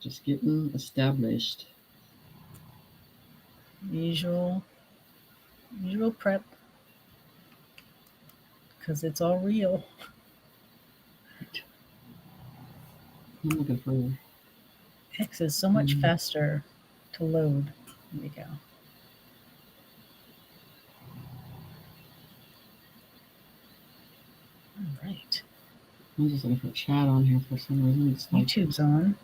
Just getting established. Usual prep, because it's all real. I'm looking for. X is so much faster to load. There we go. All right. I'm just looking for chat on here for some reason. It's like YouTube's on.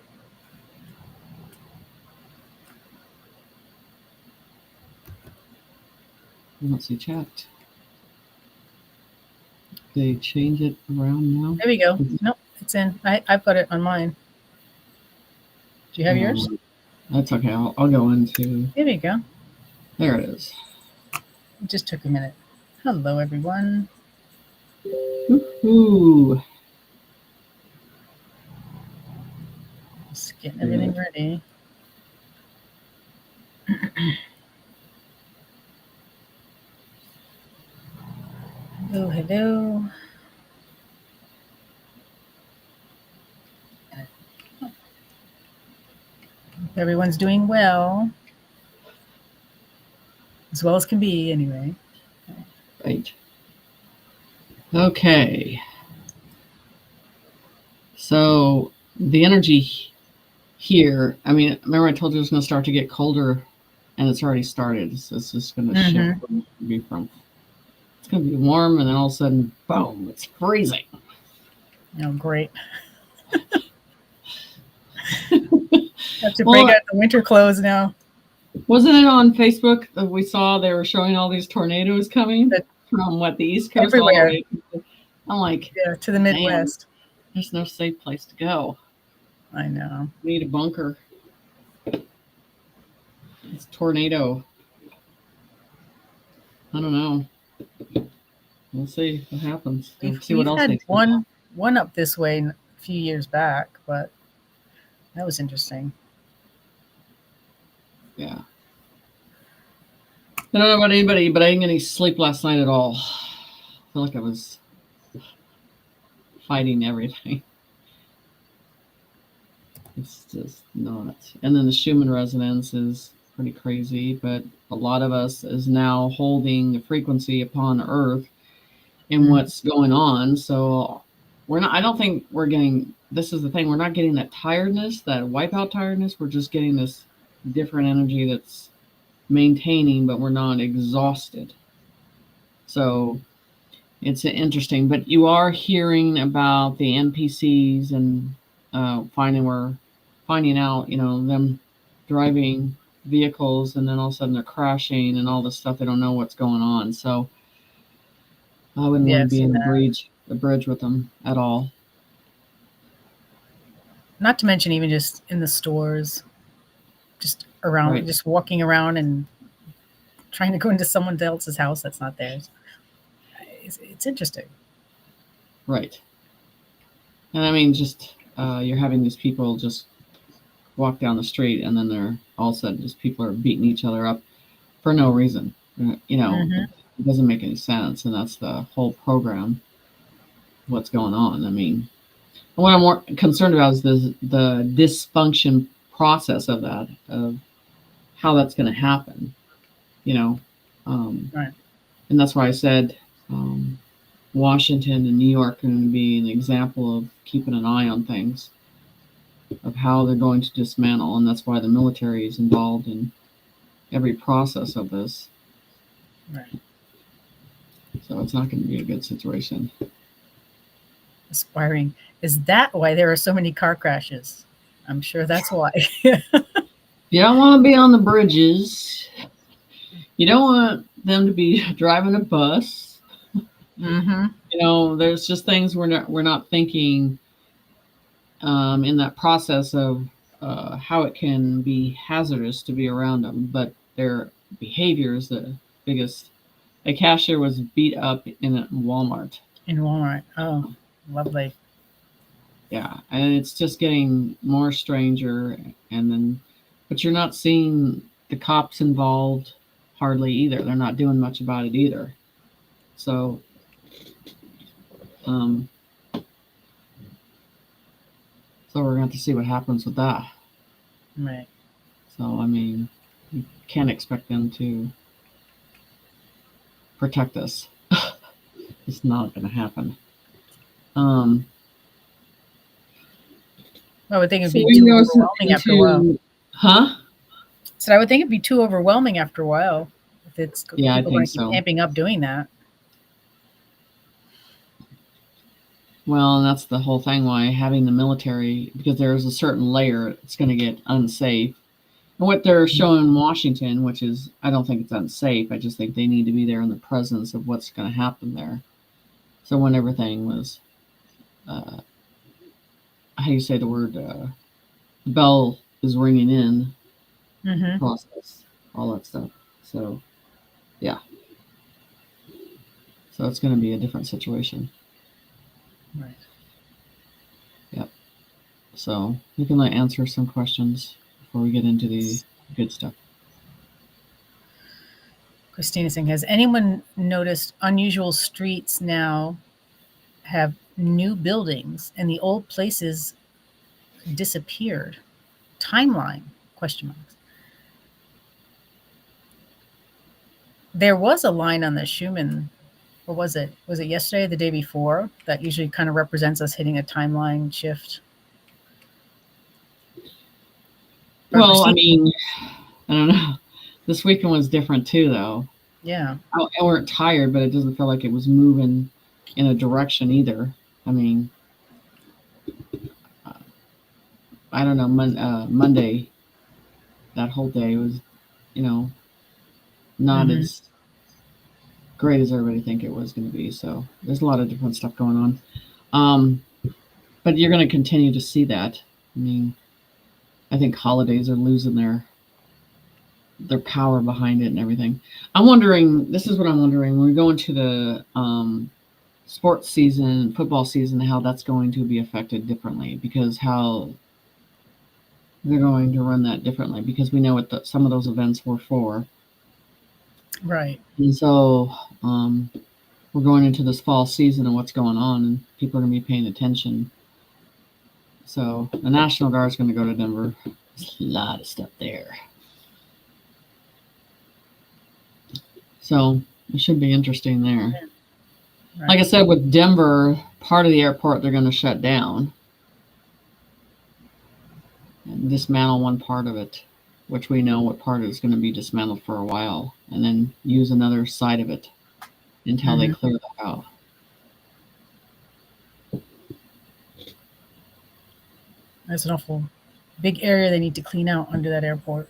I don't see chat. They change it around now. There we go. Nope, it's in. I've got it on mine. Do you have yours? That's okay. I'll go into. There we go. There it is. It just took a minute. Hello, everyone. Ooh. Just getting everything ready. Hello, hello. Hope everyone's doing well as can be, anyway. Right. Okay. So the energy here, I mean, remember I told you it was going to start to get colder, and it's already started. So it's just going to shift from, it's going to be warm, and then all of a sudden, boom, it's freezing. Oh, great. Have to break out the winter clothes now. Wasn't it on Facebook that we saw they were showing all these tornadoes coming from the East Coast everywhere? All the way I'm like, yeah, to the Midwest. There's no safe place to go. I know. Need a bunker. It's tornado. I don't know. We'll see what happens. See what else had one up this way a few years back, but that was interesting. Yeah. I don't know about anybody, but I didn't get any sleep last night at all. I feel like I was fighting everything. It's just nuts. And then the Schumann resonance is pretty crazy, but a lot of us is now holding the frequency upon Earth and what's going on. So we're not, I don't think we're getting, this is the thing, we're not getting that tiredness, that wipeout tiredness. We're just getting this different energy that's maintaining, but we're not exhausted. So it's interesting, but you are hearing about the NPCs and finding out, them driving vehicles, and then all of a sudden they're crashing and all this stuff. They don't know what's going on. So I wouldn't want to be in the bridge with them at all. Not to mention even just in the stores, just around, just walking around and trying to go into someone else's house that's not theirs. It's interesting. Right. And I mean, just you're having these people just walk down the street, and then they're all of a sudden just people are beating each other up for no reason. It doesn't make any sense, and that's the whole program. What's going on? I mean, what I'm more concerned about is the dysfunction process of that, of how that's going to happen. Right. And that's why I said Washington and New York are going to be an example of keeping an eye on things, of how they're going to dismantle, and that's why the military is involved in every process of this. Right. So it's not going to be a good situation. Aspiring. Is that why there are so many car crashes? I'm sure that's why. You don't want to be on the bridges. You don't want them to be driving a bus. There's just things we're not thinking in that process of how it can be hazardous to be around them. But their behavior is the biggest. A cashier was beat up in Walmart. In Walmart. Oh, lovely. Yeah, and it's just getting more stranger, but you're not seeing the cops involved hardly either. They're not doing much about it either. So, so we're going to have to see what happens with that. Right. So, I mean, you can't expect them to protect us. It's not going to happen. I would think it'd So be we too can go overwhelming after a while. into, huh? So I would think it'd be too overwhelming after a while if it's Yeah, I people going think to keep so. amping up doing that. Well, and that's the whole thing why having the military, because there's a certain layer, it's going to get unsafe. And what they're showing in Washington, which is, I don't think it's unsafe. I just think they need to be there in the presence of what's going to happen there. So when everything was, how do you say the word, the bell is ringing in, the process, all that stuff. So, yeah. So it's going to be a different situation. Right. Yep. So we can answer some questions before we get into the good stuff. Christina saying, has anyone noticed unusual streets now have new buildings and the old places disappeared? Timeline? Question marks. There was a line on the Schumann, or was it yesterday or the day before, that usually kind of represents us hitting a timeline shift? Well, I mean, I don't know. This weekend was different too, though. Yeah. I weren't tired, but it doesn't feel like it was moving in a direction either. I mean, I don't know. Monday, that whole day was, not as great as everybody think it was going to be. So there's a lot of different stuff going on. But you're going to continue to see that. I mean, I think holidays are losing their power behind it and everything. I'm wondering. This is what I'm wondering. When we go into the sports season, football season, how that's going to be affected differently, because how they're going to run that differently, because we know what some of those events were for. Right. And so we're going into this fall season and what's going on, and people are going to be paying attention. So the National Guard's going to go to Denver. There's a lot of stuff there. So it should be interesting there. Right. Like I said, with Denver, part of the airport they're going to shut down and dismantle one part of it, which we know what part is going to be dismantled for a while, and then use another side of it until they clear that out. That's an awful big area they need to clean out under that airport.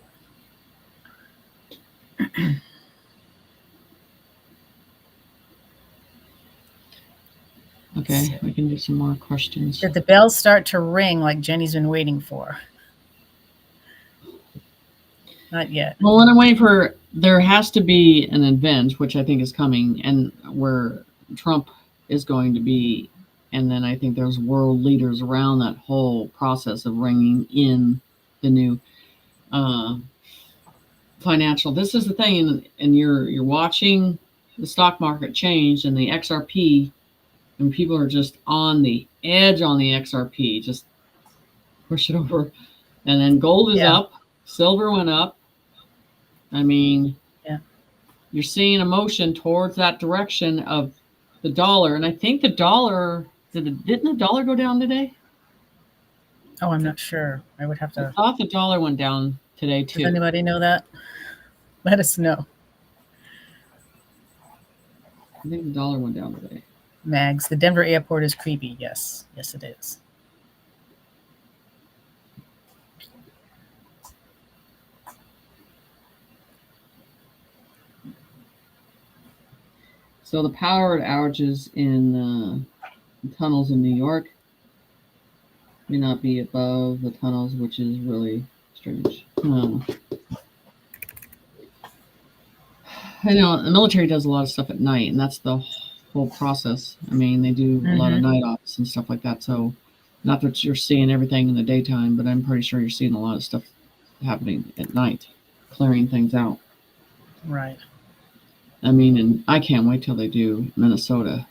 Okay, we can do some more questions. Did the bells start to ring like Jenny's been waiting for? Not yet. Well, what I'm waiting for, there has to be an event, which I think is coming, and where Trump is going to be, and then I think there's world leaders around that whole process of bringing in the new financial. This is the thing, and you're watching the stock market change, and the XRP, and people are just on the edge on the XRP, just push it over, and then gold is up, silver went up. I mean, you're seeing a motion towards that direction of the dollar, and I think the dollar didn't the dollar go down today? Oh, I'm not sure. I would have to. I thought the dollar went down today too. Does anybody know that? Let us know. I think the dollar went down today. Mags, the Denver airport is creepy. Yes, yes, it is. So the power outages in tunnels in New York may not be above the tunnels, which is really strange. I know the military does a lot of stuff at night, and that's the whole process. I mean, they do a lot of night ops and stuff like that. So not that you're seeing everything in the daytime, but I'm pretty sure you're seeing a lot of stuff happening at night, clearing things out. Right. I mean, and I can't wait till they do Minnesota.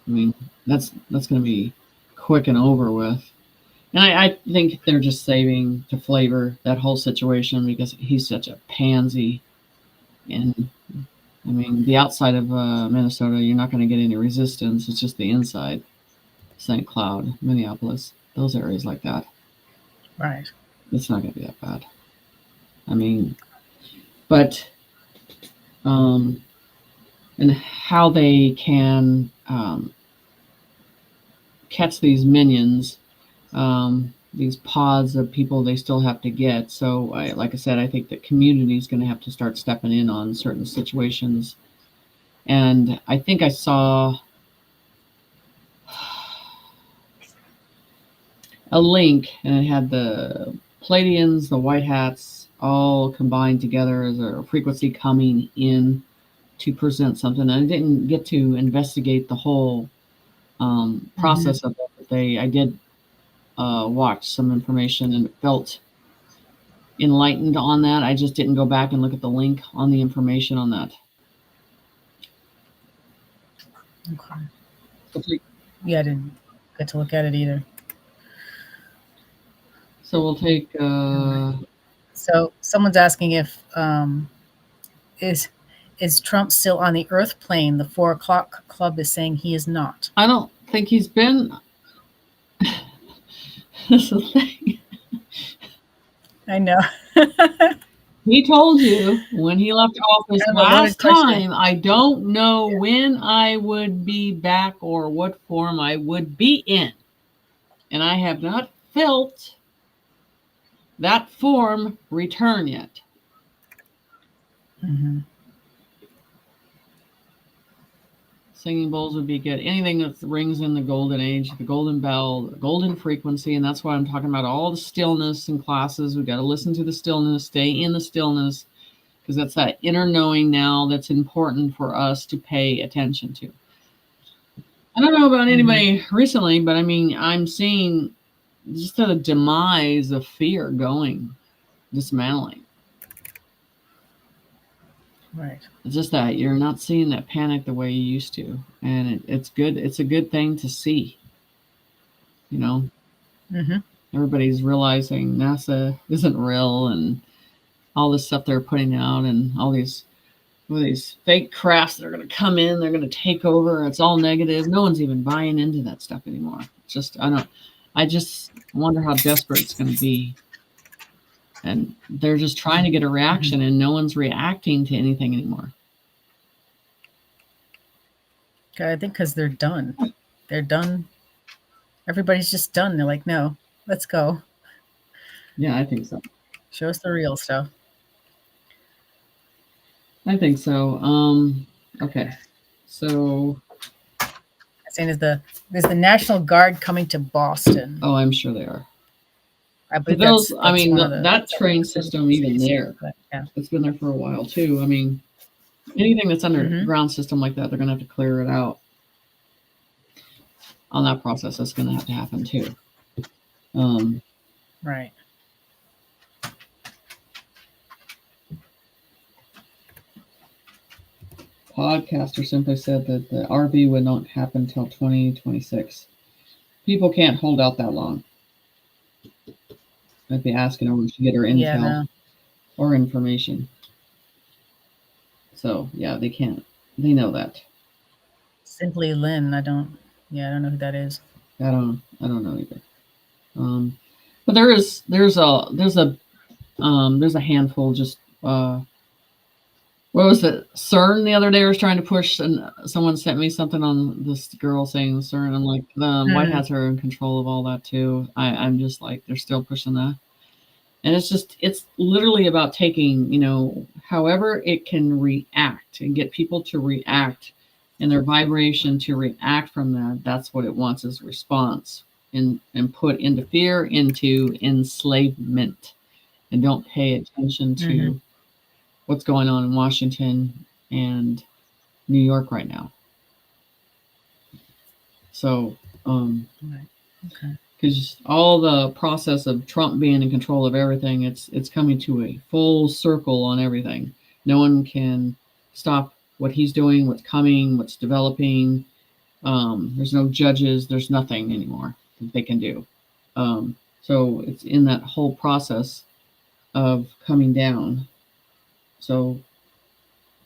I mean, that's going to be quick and over with. And I think they're just saving to flavor that whole situation because he's such a pansy. And I mean, the outside of Minnesota, you're not going to get any resistance. It's just the inside. St. Cloud, Minneapolis, those areas like that. Right. It's not going to be that bad. I mean, but and how they can catch these minions, these pods of people they still have to get. So, like I said, I think the community is going to have to start stepping in on certain situations. And I think I saw a link, and it had the Palladians, the White Hats, all combined together as a frequency coming in to present something. I didn't get to investigate the whole process of it. I did watch some information and felt enlightened on that. I just didn't go back and look at the link on the information on that. Okay. Yeah, I didn't get to look at it either. So we'll take. So someone's asking if is Trump still on the Earth plane? The 4 o'clock club is saying he is not. I don't think he's been. That's the thing. I know. He told you when he left office last time, I don't know when I would be back or what form I would be in. And I have not felt that form return yet. Mm-hmm. Singing bowls would be good. Anything that rings in the golden age, the golden bell, the golden frequency. And that's why I'm talking about all the stillness in classes. We've got to listen to the stillness, stay in the stillness, because that's that inner knowing now that's important for us to pay attention to. I don't know about anybody recently, but I mean, I'm seeing just a demise of fear going, dismantling. Right. It's just that you're not seeing that panic the way you used to. And it's good. It's a good thing to see. You know, everybody's realizing NASA isn't real and all this stuff they're putting out and all these fake crafts that are going to come in, they're going to take over. It's all negative. No one's even buying into that stuff anymore. It's just, I just wonder how desperate it's going to be. And they're just trying to get a reaction and no one's reacting to anything anymore. I think because they're done. They're done. Everybody's just done. They're like, no, let's go. Yeah, I think so. Show us the real stuff. I think so. Okay. So saying is the National Guard coming to Boston? Oh, I'm sure they are. I believe those. That's I mean, the, that train system, even there, yeah, it's been there for a while too. I mean, anything that's underground system like that, they're going to have to clear it out. On that process, that's going to have to happen too. Right. Podcaster simply said that the RV would not happen till 2026. People can't hold out that long. I'd be asking her to get her intel or information. So yeah, they can't. They know that. Simply Lynn, I don't know who that is. I don't know either. But there's a handful. Just what was it? CERN the other day was trying to push, and someone sent me something on this girl saying CERN. I'm like, the White Hats are in control of all that too. I'm just like, they're still pushing that. And it's literally about taking, however it can react and get people to react and their vibration to react from that. That's what it wants is response and put into fear, into enslavement, and don't pay attention to what's going on in Washington and New York right now. So, because all the process of Trump being in control of everything, it's coming to a full circle on everything. No one can stop what he's doing, what's coming, what's developing. There's no judges. There's nothing anymore that they can do. So it's in that whole process of coming down. So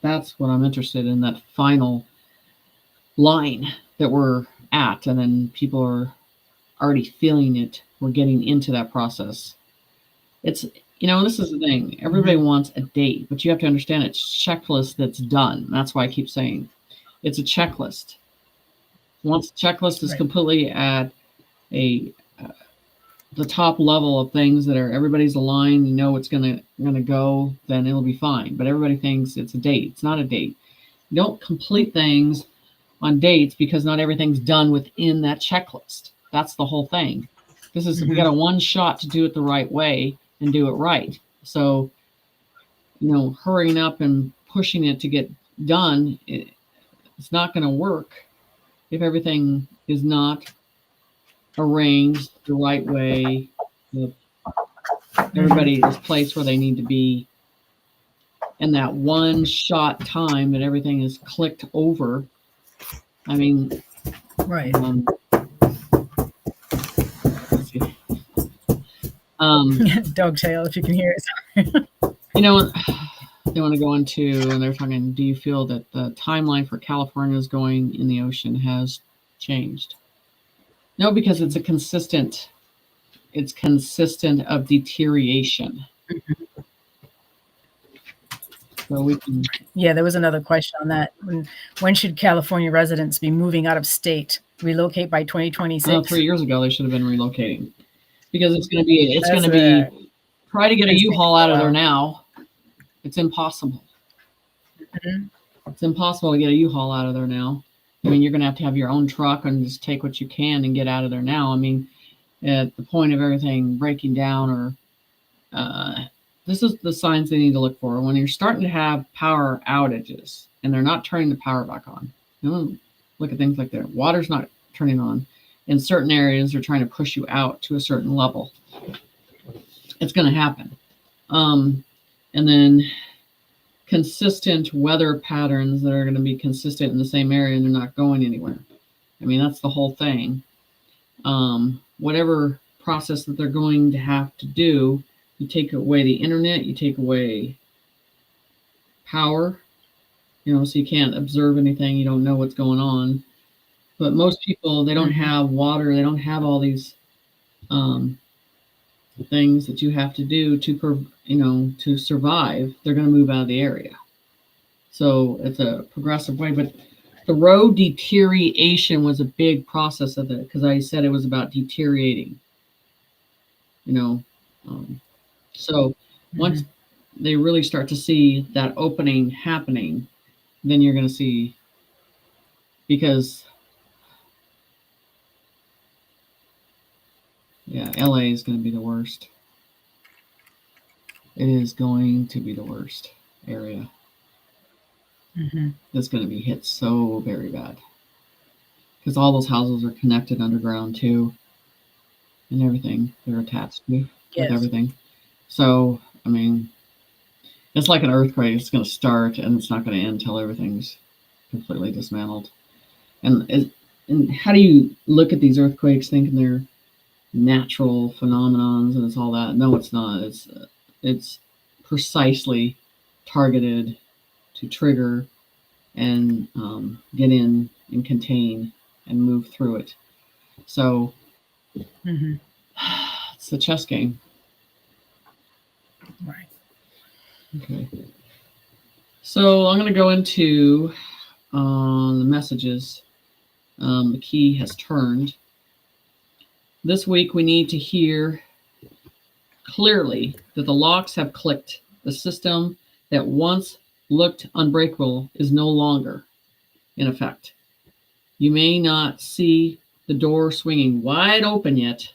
that's what I'm interested in, that final line that we're at. And then people are already feeling it. We're getting into that process. It's, this is the thing. Everybody wants a date, but you have to understand it's checklist that's done. That's why I keep saying it's a checklist. Once the checklist is completely at the top level of things that are everybody's aligned, it's gonna go, then it'll be fine. But everybody thinks it's a date. It's not a date. You don't complete things on dates because not everything's done within that checklist. That's the whole thing. We got a one shot to do it the right way and do it right. So, hurrying up and pushing it to get done, it's not going to work if everything is not arranged the right way. Everybody is placed where they need to be. And that one shot time that everything is clicked over. I mean, right. Let's see. Dog tail, if you can hear it. They want to go into, and they're talking, do you feel that the timeline for California's going in the ocean has changed? No, because it's consistent of deterioration. So we can. Yeah, there was another question on that. When should California residents be moving out of state? Relocate by 2026? 3 years ago, they should have been relocating, because it's going to be try to get a U-Haul out of there now. It's impossible. It's impossible to get a U-Haul out of there now. I mean, you're going to have your own truck and just take what you can and get out of there now. I mean, at the point of everything breaking down, or this is the signs they need to look for. When you're starting to have power outages and they're not turning the power back on. Look at things like that. Water's not turning on. In certain areas, they're trying to push you out to a certain level. It's going to happen. And then consistent weather patterns that are going to be consistent in the same area and they're not going anywhere. I mean, that's the whole thing. Whatever process that they're going to have to do, you take away the internet, you take away power, so you can't observe anything, you don't know what's going on. But most people, they don't have water, they don't have all these things that you have to do to survive. They're going to move out of the area. So it's a progressive way. But the road deterioration was a big process of it, because I said it was about deteriorating. So once they really start to see that opening happening, then you're going to see, because LA is going to be the worst. It is going to be the worst area. That's going to be hit so very bad, because all those houses are connected underground too, and everything they're attached to with everything. So, I mean, it's like an earthquake. It's going to start and it's not going to end until everything's completely dismantled. And how do you look at these earthquakes thinking they're natural phenomenons and it's all that? No, it's not. It's precisely targeted to trigger and get in and contain and move through it. So it's a chess game. Right. Okay. So I'm going to go into the messages. The key has turned. This week we need to hear clearly that the locks have clicked. The system that once looked unbreakable is no longer in effect. You may not see the door swinging wide open yet,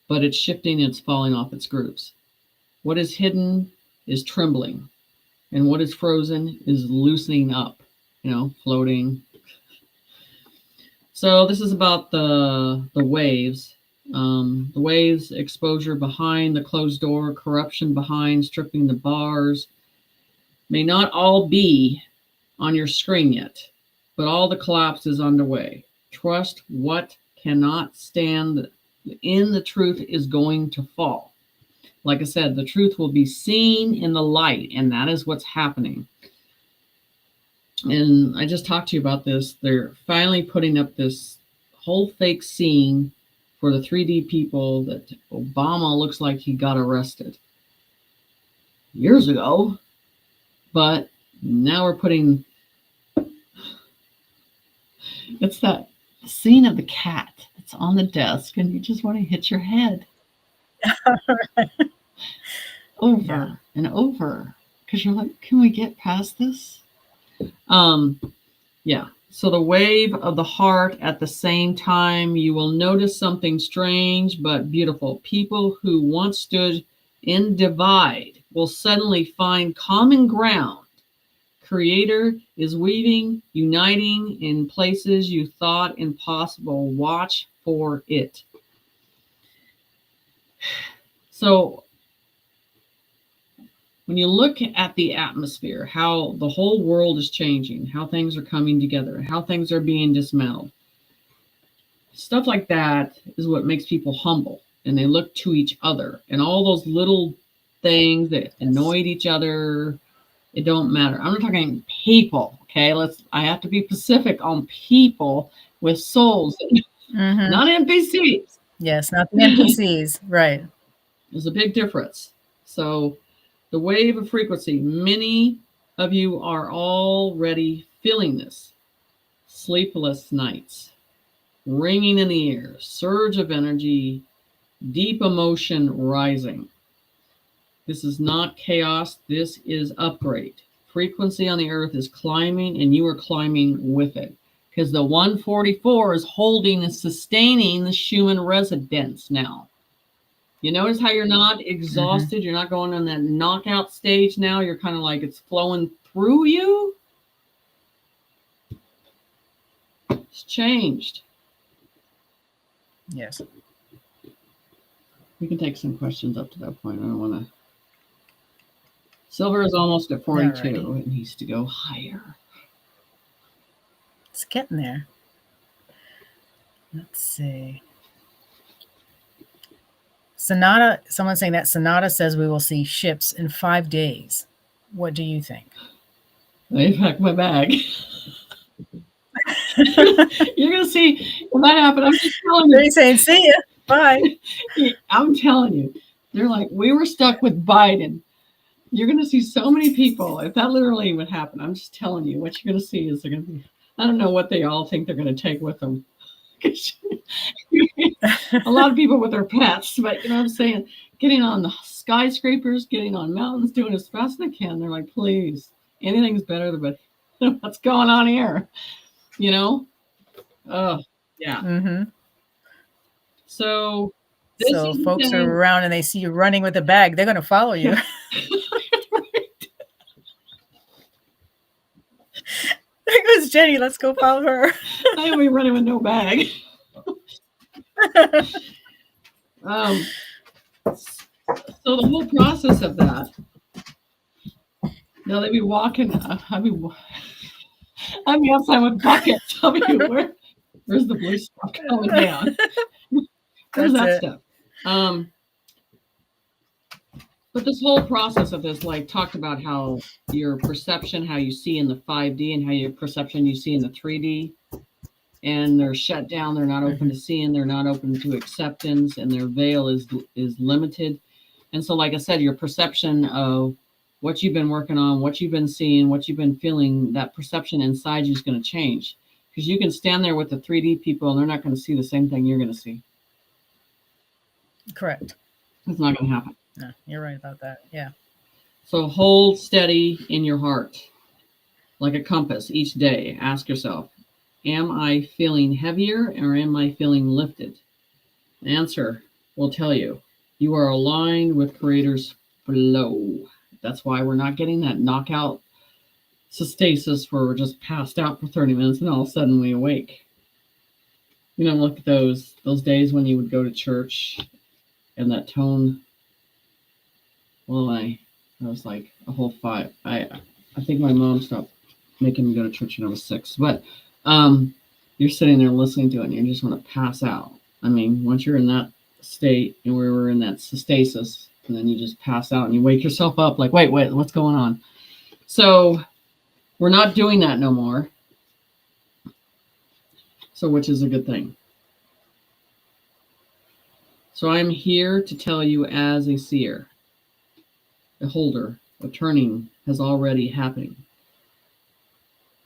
but it's shifting, it's falling off its grooves. What is hidden is trembling, and what is frozen is loosening up, floating. So this is about the waves. The waves, exposure behind the closed door, corruption behind, stripping the bars, may not all be on your screen yet, but all the collapse is underway. Trust what cannot stand in the truth is going to fall. Like I said, the truth will be seen in the light, and that is what's happening. And I just talked to you about this. They're finally putting up this whole fake scene for the 3D people that Obama looks like he got arrested years ago. But now we're putting, it's that scene of the cat that's on the desk and you just want to hit your head over and over because you're like, can we get past this? Yeah. So the wave of the heart at the same time, you will notice something strange but beautiful. People who once stood in divide will suddenly find common ground. Creator is weaving, uniting in places you thought impossible. Watch for it. So when you look at the atmosphere, how the whole world is changing, how things are coming together, how things are being dismantled, stuff like that is what makes people humble. And they look to each other. And all those little things that annoyed each other, it don't matter. I'm not talking people, okay? I have to be specific on people with souls, not NPCs. Yes, not the NPCs, right. There's a big difference. So the wave of frequency, many of you are already feeling this. Sleepless nights, ringing in the ear, surge of energy, deep emotion rising. This is not chaos. This is upgrade. Frequency on the earth is climbing and you are climbing with it. Because the 144 is holding and sustaining the Schumann resonance now. You notice how you're not exhausted? You're not going on that knockout stage now. You're kind of like it's flowing through you. It's changed. Yes. We can take some questions up to that point. I don't want to. Silver is almost at 42. Alrighty. It needs to go higher. It's getting there. Let's see. Sonata, someone's saying that Sonata says we will see ships in 5 days. What do you think? Let me pack my bag. You're going to see when that happens. I'm just telling you. They're saying, see ya. Bye. I'm telling you. They're like, we were stuck with Biden. You're going to see so many people. If that literally would happen, I'm just telling you, what you're going to see is they're going to be, I don't know what they all think they're going to take with them. A lot of people with their pets, but you know what I'm saying? Getting on the skyscrapers, getting on mountains, doing as fast as they can. They're like, please, anything's better than what's going on here, you know? Oh, yeah. So folks are around and they see you running with a bag, they're going to follow you. There goes Jenny. Let's go follow her. I will be running with no bag. So the whole process of that. Now they'd be walking. I'd be outside with buckets. I'll be where's the blue stuff coming down? Where's that stuff? But this whole process of this, like, talked about how your perception, how you see in the 5D, and how your perception you see in the 3D, and they're shut down. They're not open to seeing. They're not open to acceptance, and their veil is limited. And so, like I said, your perception of what you've been working on, what you've been seeing, what you've been feeling, that perception inside you is going to change. Because you can stand there with the 3D people, and they're not going to see the same thing you're going to see. Correct. It's not going to happen. No, you're right about that. Yeah. So hold steady in your heart, like a compass each day. Ask yourself, am I feeling heavier or am I feeling lifted? The answer will tell you. You are aligned with Creator's flow. That's why we're not getting that knockout stasis where we're just passed out for 30 minutes and all of a sudden we awake. You know, look at those days when you would go to church and that tone. Well, I was like a whole 5. I think my mom stopped making me go to church when I was 6. But you're sitting there listening to it and you just want to pass out. I mean, once you're in that state and we were in that stasis, and then you just pass out and you wake yourself up like, wait, what's going on? So we're not doing that no more. So, which is a good thing. So I'm here to tell you as a seer, a holder, a turning has already happened.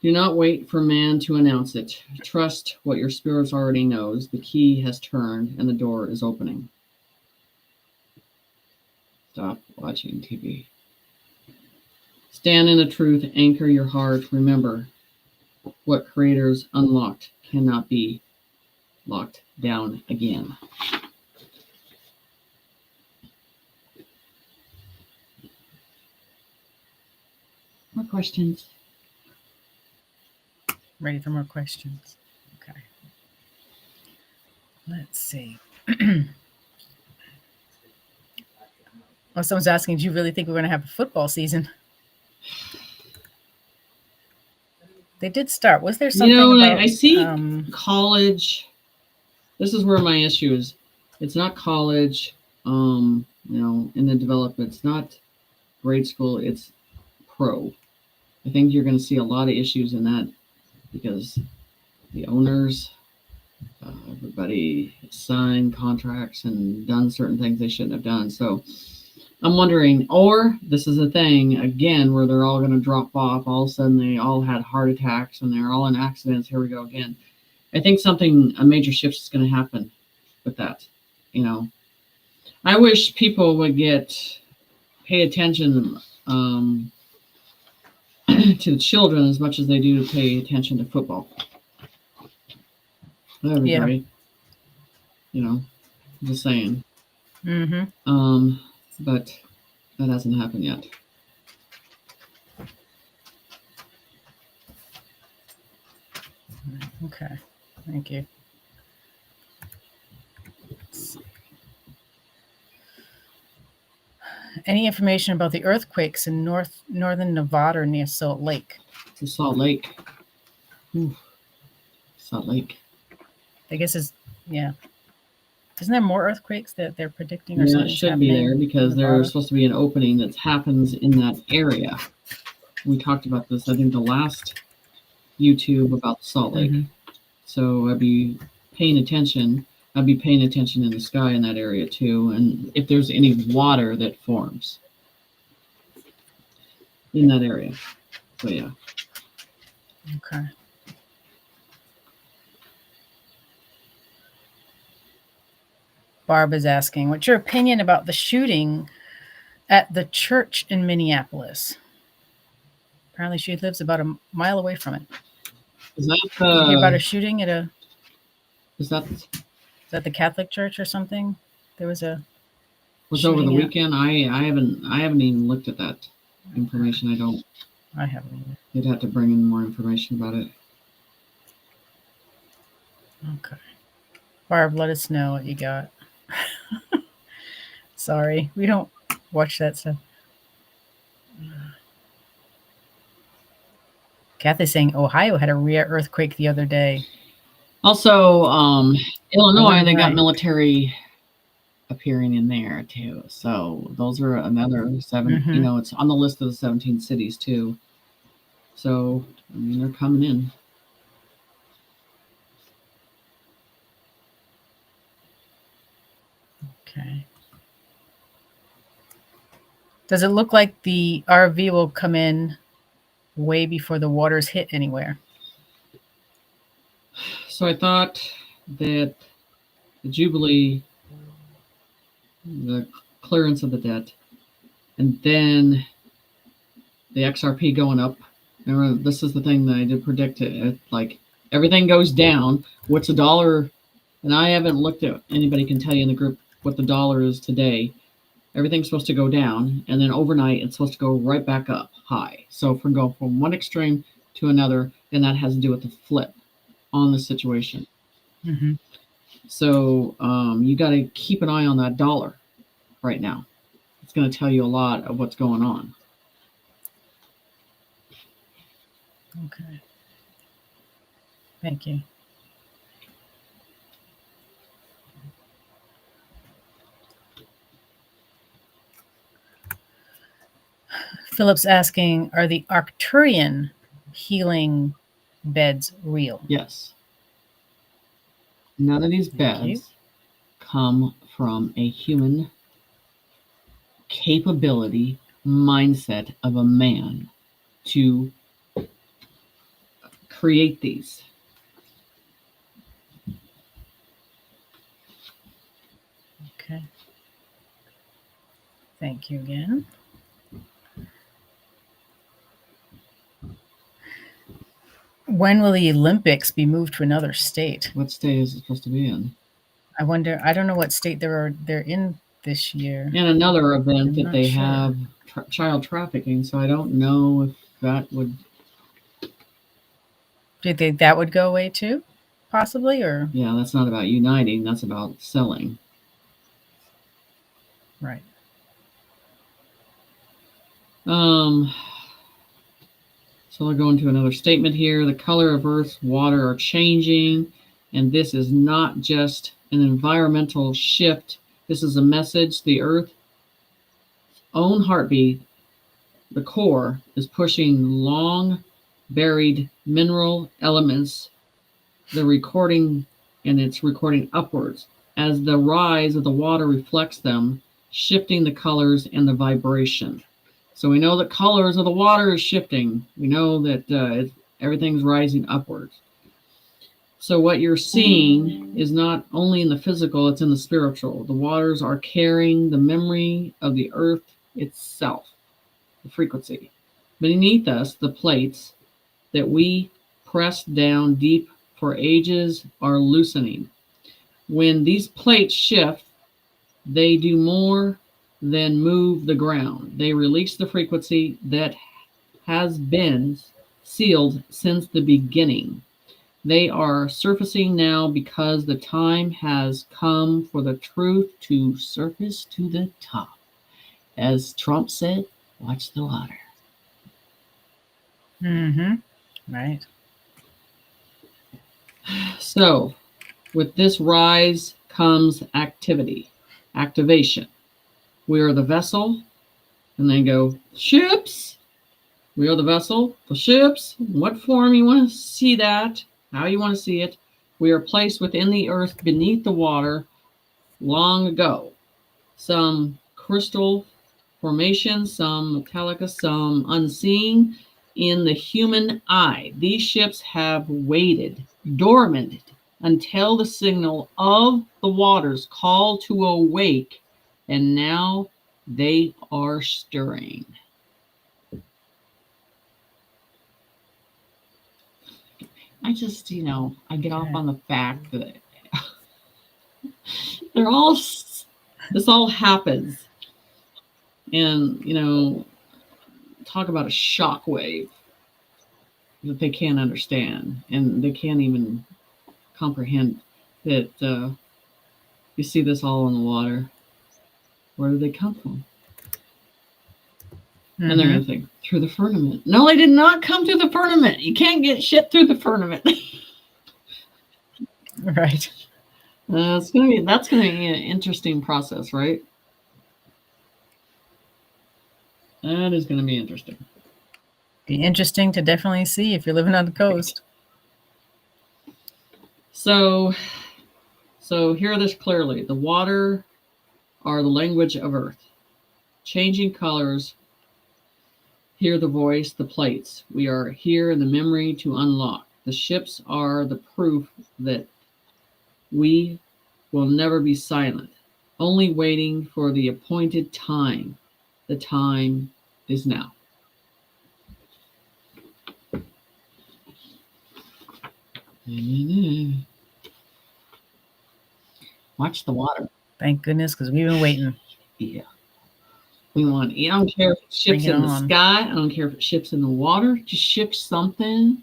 Do not wait for man to announce it. Trust what your spirit already knows. The key has turned and the door is opening. Stop watching TV. Stand in the truth, anchor your heart. Remember, what creators unlocked cannot be locked down again. More questions? Ready for more questions? Okay. Let's see. Oh, someone's asking, do you really think we're going to have a football season? They did start. Was there something about... I see college. This is where my issue is. It's not college, in the development. It's not grade school. It's pro. I think you're going to see a lot of issues in that because the owners, everybody signed contracts and done certain things they shouldn't have done. So I'm wondering, or this is a thing again where they're all going to drop off. All of a sudden, they all had heart attacks and they're all in accidents. Here we go again. I think a major shift is going to happen with that. I wish people would pay attention to the children as much as they do to pay attention to football. That would be great. Just saying. Mm-hmm. But that hasn't happened yet. Okay. Thank you. Any information about the earthquakes in northern Nevada near Salt Lake? To Salt Lake. Ooh. Salt Lake. I guess yeah. Isn't there more earthquakes that they're predicting? Or it should be there because there's supposed to be an opening that happens in that area. We talked about this, I think, the last YouTube about Salt Lake. Mm-hmm. So I'd be paying attention. I'd be paying attention in the sky in that area too, and if there's any water that forms in that area. So yeah. Okay. Barb is asking, what's your opinion about the shooting at the church in Minneapolis? Apparently she lives about a mile away from it. Is that Did you hear about a shooting at a... Is that the Catholic church or something? There was a... Was over the weekend? I haven't even looked at that information. I haven't either. You'd have to bring in more information about it. Okay. Barb, let us know what you got. Sorry, we don't watch that stuff. Kathy's saying Ohio had a rare earthquake the other day. Also, Illinois, they got military appearing in there too. So those are another 7. Mm-hmm. It's on the list of the 17 cities too. So I mean, they're coming in. Okay. Does it look like the RV will come in way before the waters hit anywhere? So I thought that the Jubilee, the clearance of the debt, and then the XRP going up. Remember, this is the thing that I did predict. Like everything goes down. What's a dollar? And I haven't looked at. Anybody can tell you in the group what the dollar is today. Everything's supposed to go down, and then overnight it's supposed to go right back up high. So if we go from one extreme to another, then that has to do with the flip on the situation. Mm-hmm. So you got to keep an eye on that dollar right now. It's going to tell you a lot of what's going on. Okay. Thank you. Philip's asking, are the Arcturian healing beds real? Yes. None of these Thank you. beds come from a human capability mindset of a man to create these. Okay. Thank you again. When will the Olympics be moved to another state? What state is it supposed to be in? I wonder. I don't know what state they're in this year. And another event I'm that not they sure. have child trafficking, so I don't know if that would. Do you think that would go away too? Possibly, or Yeah, that's not about uniting, that's about selling. right. So we'll go into another statement here. The color of Earth's water are changing, and this is not just an environmental shift. This is a message. The Earth's own heartbeat, the core, is pushing long buried mineral elements, the recording, and it's recording upwards as the rise of the water reflects them, shifting the colors and the vibration. So we know the colors of the water is shifting. We know that everything's rising upwards. So what you're seeing is not only in the physical, it's in the spiritual. The waters are carrying the memory of the earth itself, the frequency. Beneath us, the plates that we pressed down deep for ages are loosening. When these plates shift, they do more than move the ground. They release the frequency that has been sealed since the beginning. They are surfacing now because the time has come for the truth to surface to the top. As Trump said, watch the water. Mm-hmm. Right. So, with this rise comes activation. We are the vessel, and then go, ships. We are the vessel, the ships. What form you want to see that, how you want to see it. We are placed within the earth beneath the water long ago. Some crystal formation, some metallica, some unseen in the human eye. These ships have waited dormant until the signal of the waters call to awake, and now they are stirring. I just, I get off on the fact that this all happens. And, talk about a shock wave that they can't understand. And they can't even comprehend that you see this all in the water. Where do they come from? Mm-hmm. And they're going to think, through the firmament. No, they did not come through the firmament. You can't get shit through the firmament. Right. That's going to be an interesting process, right? That is going to be interesting. Be interesting to definitely see if you're living on the coast. So hear this clearly. The water are the language of Earth. Changing colors, hear the voice, the plates. We are here in the memory to unlock. The ships are the proof that we will never be silent, only waiting for the appointed time. The time is now. Watch the water. Thank goodness, because we've been waiting. Yeah. We want, I don't care if it ships in the sky. I don't care if it ships in the water. Just ship something.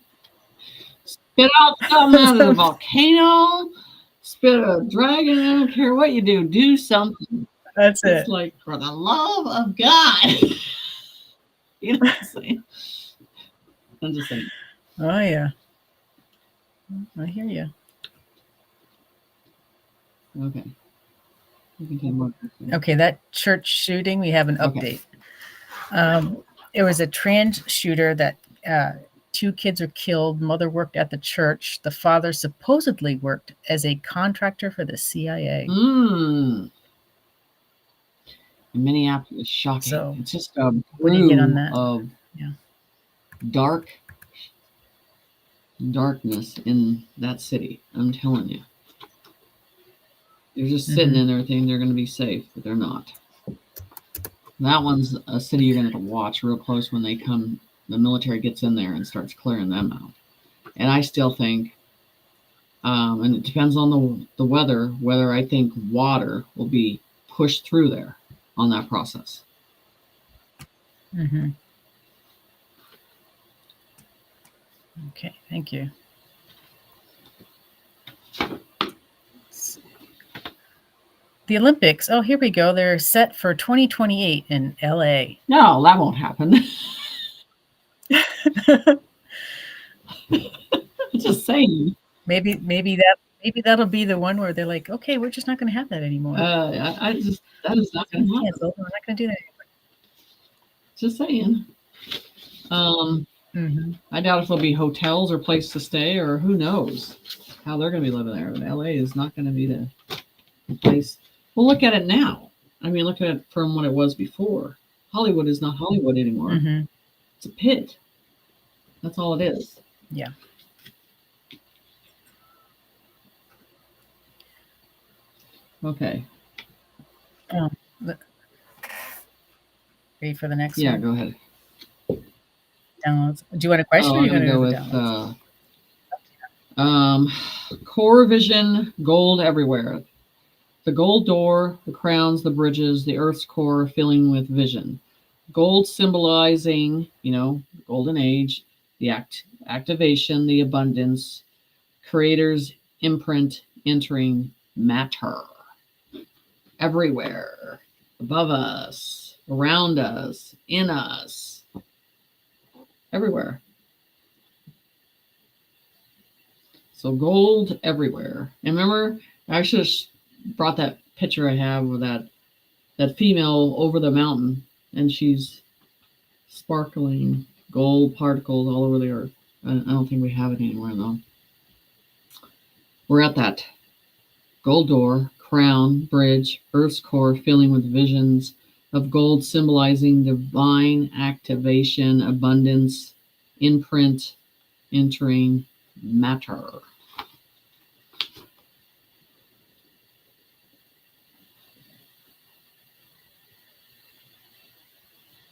Spit out something out of the volcano. Spit a dragon. I don't care what you do. Do something. That's it. It's like, for the love of God. You know what I'm saying? I'm just saying. Oh, yeah. I hear you. Okay. We can do more. Okay, that church shooting, we have an update. It was a trans shooter that 2 kids were killed. Mother worked at the church. The father supposedly worked as a contractor for the CIA. In Minneapolis, shocking. So, it's just a what do you get on brew that? of Yeah. darkness in that city. I'm telling you. They're just sitting Mhm. in there thinking they're going to be safe, but they're not. That one's a city you're going to have to watch real close when they come. The military gets in there and starts clearing them out. And I still think, and it depends on the weather, whether I think water will be pushed through there on that process. Mhm. Okay, thank you. The Olympics. Oh, here we go. They're set for 2028 in LA. No, that won't happen. Just saying. Maybe that'll be the one where they're like, okay, we're just not going to have that anymore. That is not going to happen. Canceled. We're not going to do that anymore. Just saying. I doubt if there'll be hotels or place to stay, or who knows how they're going to be living there. But LA is not going to be the place. Well, look at it now. I mean, look at it from what it was before. Hollywood is not Hollywood anymore. It's a pit. That's all it is. Yeah. Okay. Ready for the next Yeah, one? go ahead. Downloads. Do you want a question? Oh, or I'm you going to go with core vision, gold everywhere. The gold door, the crowns, the bridges, the earth's core filling with vision. Gold symbolizing, golden age, the activation, the abundance, creator's imprint entering matter. Everywhere, above us, around us, in us, everywhere. So gold everywhere. And remember, I should have brought that picture I have with that female over the mountain, and she's sparkling gold particles all over the earth. I don't think we have it anywhere though. We're at that gold door, crown, bridge, earth's core filling with visions of gold symbolizing divine activation, abundance, imprint, entering matter.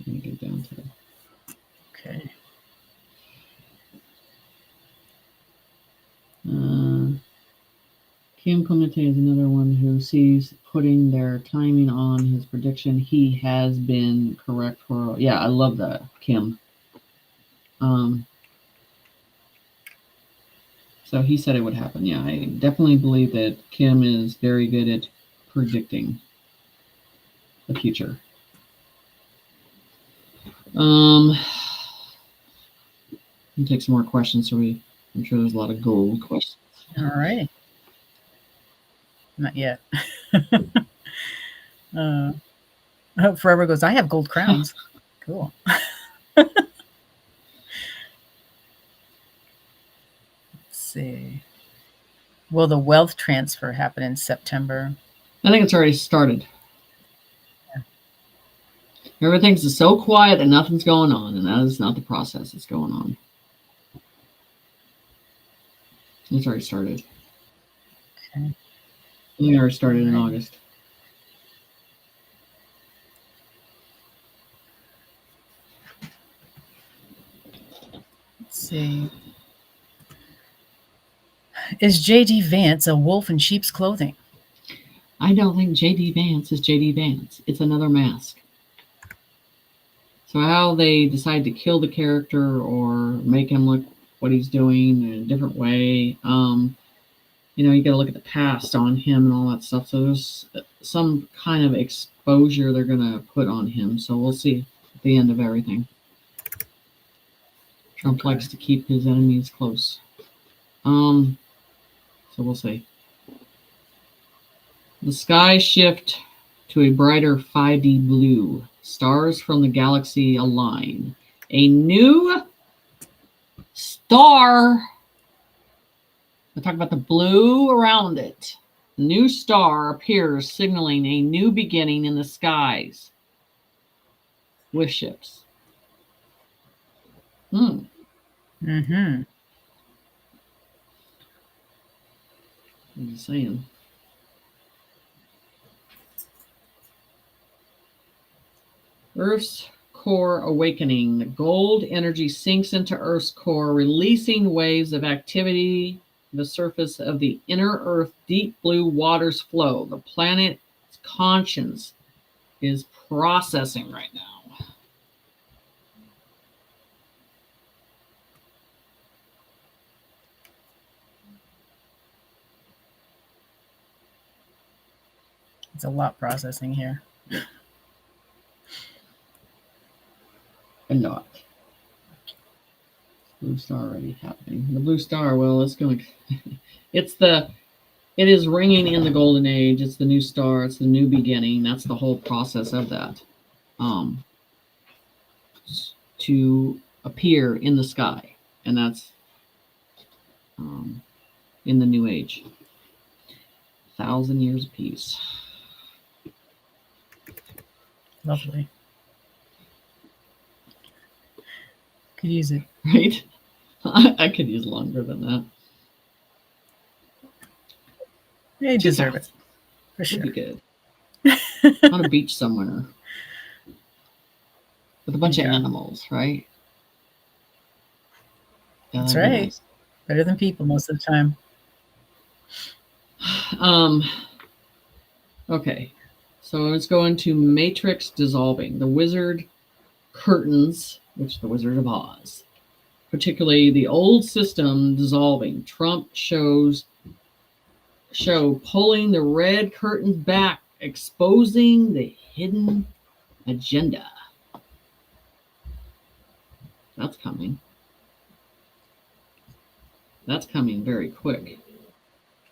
Let me get down to it. Okay. Kim Clemente is another one who sees putting their timing on his prediction. He has been correct for. Yeah, I love that, Kim. So he said it would happen. Yeah, I definitely believe that Kim is very good at predicting the future. Let me take some more questions. I'm sure there's a lot of gold questions. All right. Not yet. Forever goes, I have gold crowns. Cool. Let's see. Will the wealth transfer happen in September? I think it's already started. Yeah. Everything's so quiet that nothing's going on, and that is not the process that's going on. It's already started. Okay. I think it already started in August. Let's see. Is J.D. Vance a wolf in sheep's clothing? I don't think J.D. Vance is J.D. Vance. It's another mask. So how they decide to kill the character or make him look what he's doing in a different way, you got to look at the past on him and all that stuff. So there's some kind of exposure they're going to put on him. So we'll see at the end of everything. Trump likes to keep his enemies close. So we'll see. The sky shift to a brighter 5D blue. Stars from the galaxy align. A new star. We're talking about the blue around it. A new star appears, signaling a new beginning in the skies with ships. Mm-hmm. I'm just saying. Earth's core awakening. The gold energy sinks into Earth's core, releasing waves of activity. The surface of the inner Earth, deep blue waters flow. The planet's conscience is processing right now. It's a lot processing here. And not. Blue star already happening. The blue star, well, it's going. It is ringing in the golden age. It's the new star. It's the new beginning. That's the whole process of that. To appear in the sky, and that's in the new age. 1,000 years of peace. Lovely. Could use it. Right? I could use longer than that. They deserve it. For Would sure. be good. On a beach somewhere. With a bunch of animals, right? Yeah, that's right. Nice. Better than people most of the time. Okay. So let's go into matrix dissolving. The wizard curtains, which the Wizard of Oz, particularly the old system dissolving. Trump show pulling the red curtains back, exposing the hidden agenda. That's coming. That's coming very quick.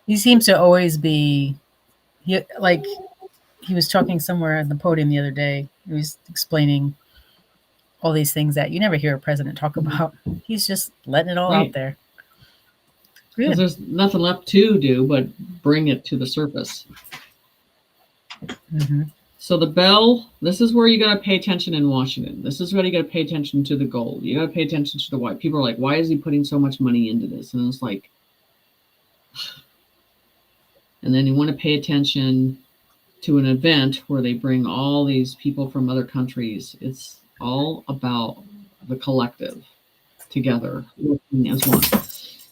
He seems to always be, he was talking somewhere at the podium the other day. He was explaining all these things that you never hear a president talk about. He's just letting it all out there. Because there's nothing left to do but bring it to the surface. Mm-hmm. So the bell, this is where you got to pay attention in Washington. This is where you got to pay attention to the gold. You got to pay attention to the white. People are like, why is he putting so much money into this? And it's like, and then you want to pay attention to an event where they bring all these people from other countries. It's all about the collective together, working as one.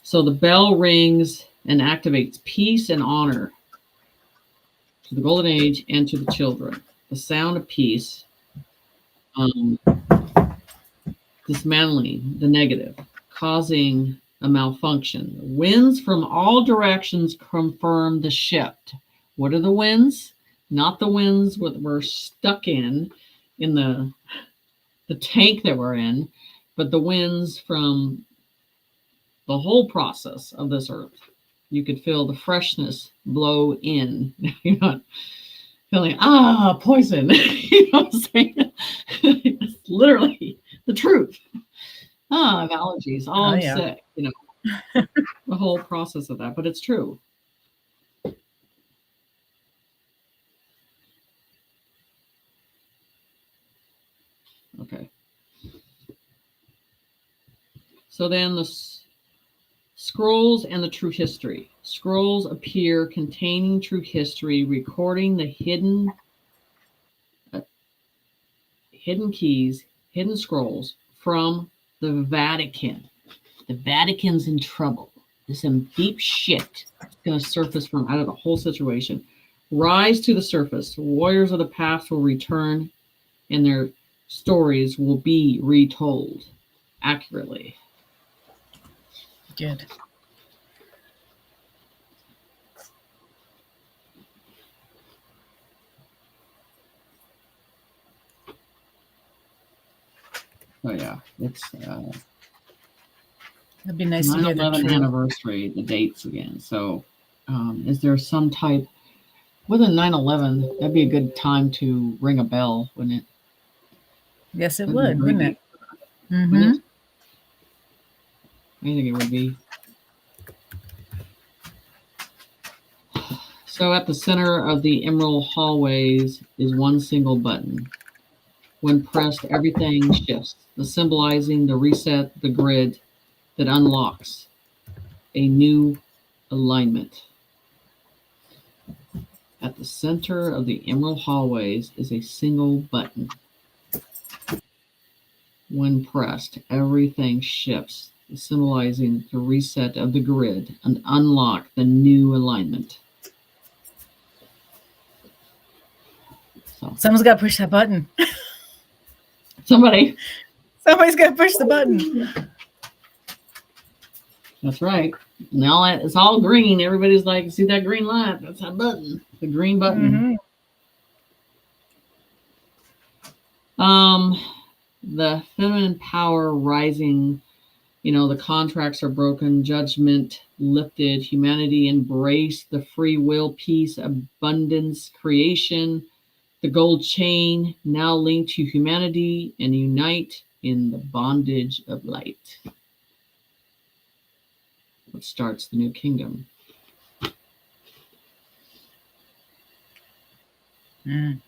So the bell rings and activates peace and honor to the golden age and to the children. The sound of peace, dismantling the negative, causing a malfunction. Winds from all directions confirm the shift. What are the winds? Not the winds that we're stuck in the tank that we're in, but the winds from the whole process of this earth. You could feel the freshness blow in. You're not feeling, poison. You know what I'm saying? It's literally the truth. I have allergies. I'm sick. You know, the whole process of that, but it's true. Okay. So then the scrolls and the true history. Scrolls appear containing true history, recording the hidden keys, hidden scrolls from the Vatican. The Vatican's in trouble. There's some deep shit that's going to surface from out of the whole situation. Rise to the surface. Warriors of the past will return, and their stories will be retold accurately. Good. Oh yeah, it's it'd be nice to hear the 9/11 anniversary, the dates again. So, is there some type With a 9/11, that'd be a good time to ring a bell, wouldn't it? Yes, it That'd be a would, great wouldn't day, it? wouldn't Mm-hmm. it? I think it would be. So at the center of the emerald hallways is one single button. When pressed, everything shifts, the symbolizing the reset, the grid that unlocks a new alignment. At the center of the emerald hallways is a single button. When pressed, everything shifts, symbolizing the reset of the grid and unlock the new alignment. So Someone's got to push that button. somebody, Somebody's got to push the button. that's right. Now it's all green. Everybody's like, see that green light? That's that button, the green button. Mm-hmm. The feminine power rising, the contracts are broken, judgment lifted, humanity embraced the free will, peace, abundance, creation, the gold chain now linked to humanity and unite in the bondage of light. What starts the new kingdom? Mm.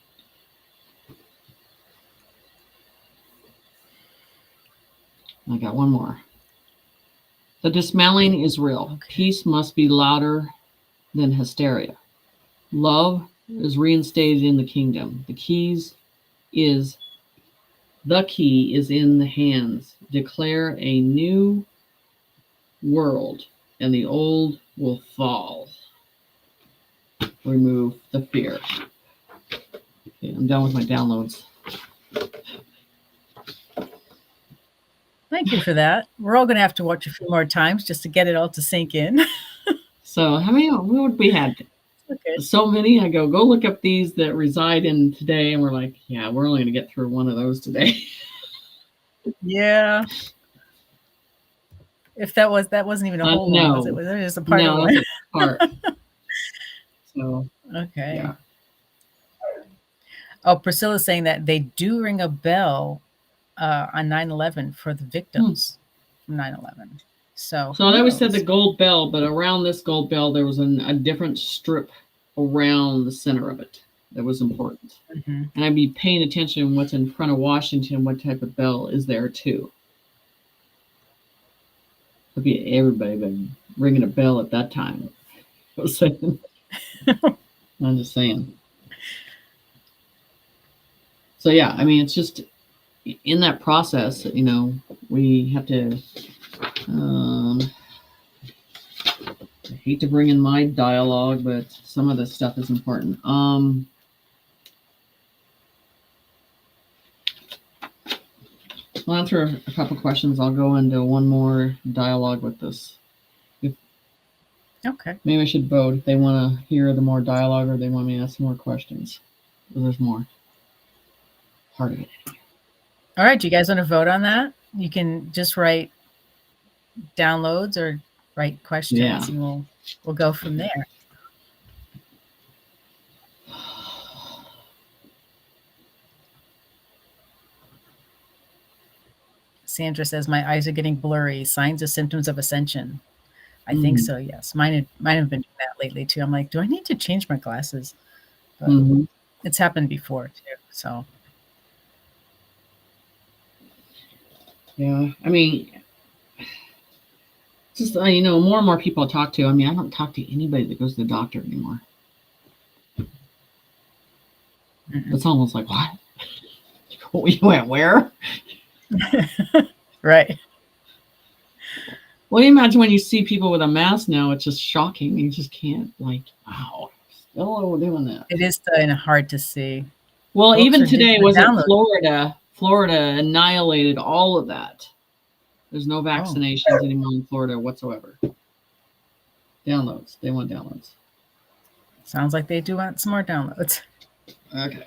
I got one more. The dismantling is real. Okay. Peace must be louder than hysteria. Love is reinstated in the kingdom. The key is in the hands. Declare a new world, and the old will fall. Remove the fear. Okay, I'm done with my downloads. Thank you for that. We're all going to have to watch a few more times just to get it all to sink in. So, how many? What we had? Okay. So many. I go look up these that reside in today, and we're like, yeah, we're only going to get through one of those today. Yeah. If that wasn't even a whole one, was it? Was it just a part of No, one? that's a part. So, Okay. yeah. Oh, Priscilla's saying that they do ring a bell on 9/11 for the victims from 9/11. So I always said the gold bell, but around this gold bell, there was a different strip around the center of it that was important. Mm-hmm. And I'd be paying attention what's in front of Washington, what type of bell is there too. It'd be everybody been ringing a bell at that time. I'm just saying. So yeah, I mean, it's just in that process, we have to. I hate to bring in my dialogue, but some of this stuff is important. I'll answer a couple questions. I'll go into one more dialogue with this. Okay. Maybe I should vote if they want to hear the more dialogue or they want me to ask some more questions. There's more. Part of it. All right. Do you guys want to vote on that? You can just write downloads or write questions, and we'll go from there. Sandra says my eyes are getting blurry. Signs or symptoms of ascension. I think so. Yes, mine have been doing that lately too. I'm like, do I need to change my glasses? But it's happened before too. So yeah, I mean, just more and more people I talk to. I mean, I don't talk to anybody that goes to the doctor anymore. It's almost like, what? You went where? Right. Well, you imagine when you see people with a mask now, it's just shocking. You just can't, wow, still doing that. It is kind of hard to see. Well, folks, even today, was it Florida? Florida annihilated all of that. There's no vaccinations anymore in Florida whatsoever. Downloads. They want downloads. Sounds like they do want some more downloads. Okay.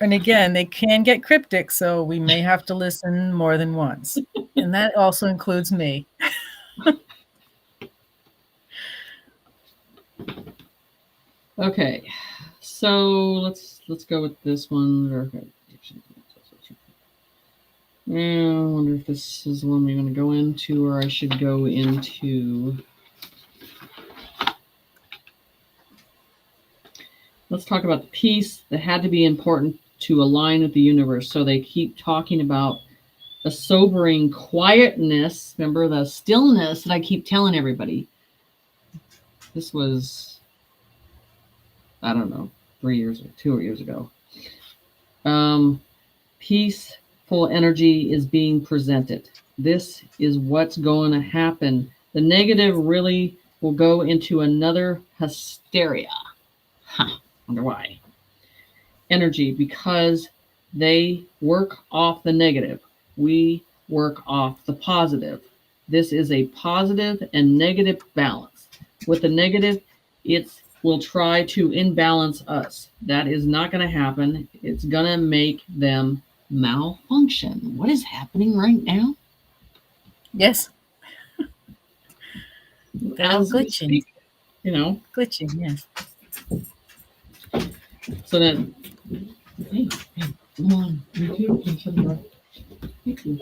And again, they can get cryptic, so we may have to listen more than once. And that also includes me. Okay, so let's go with this one. I wonder if this is the one we're going to go into, or I should go into. Let's talk about the piece that had to be important to align with the universe. So they keep talking about a sobering quietness. Remember the stillness that I keep telling everybody. This was, I don't know, 3 years or 2 years ago. Peaceful energy is being presented. This is what's going to happen. The negative really will go into another hysteria. Huh, wonder why. Energy, because they work off the negative. We work off the positive. This is a positive and negative balance. With the negative, it will try to imbalance us. That is not going to happen. It's going to make them malfunction. What is happening right now? Yes. They're all As we glitching. speak, you know. Glitching, yes. So then, hey, come on, you too. Can shut the door. Thank you.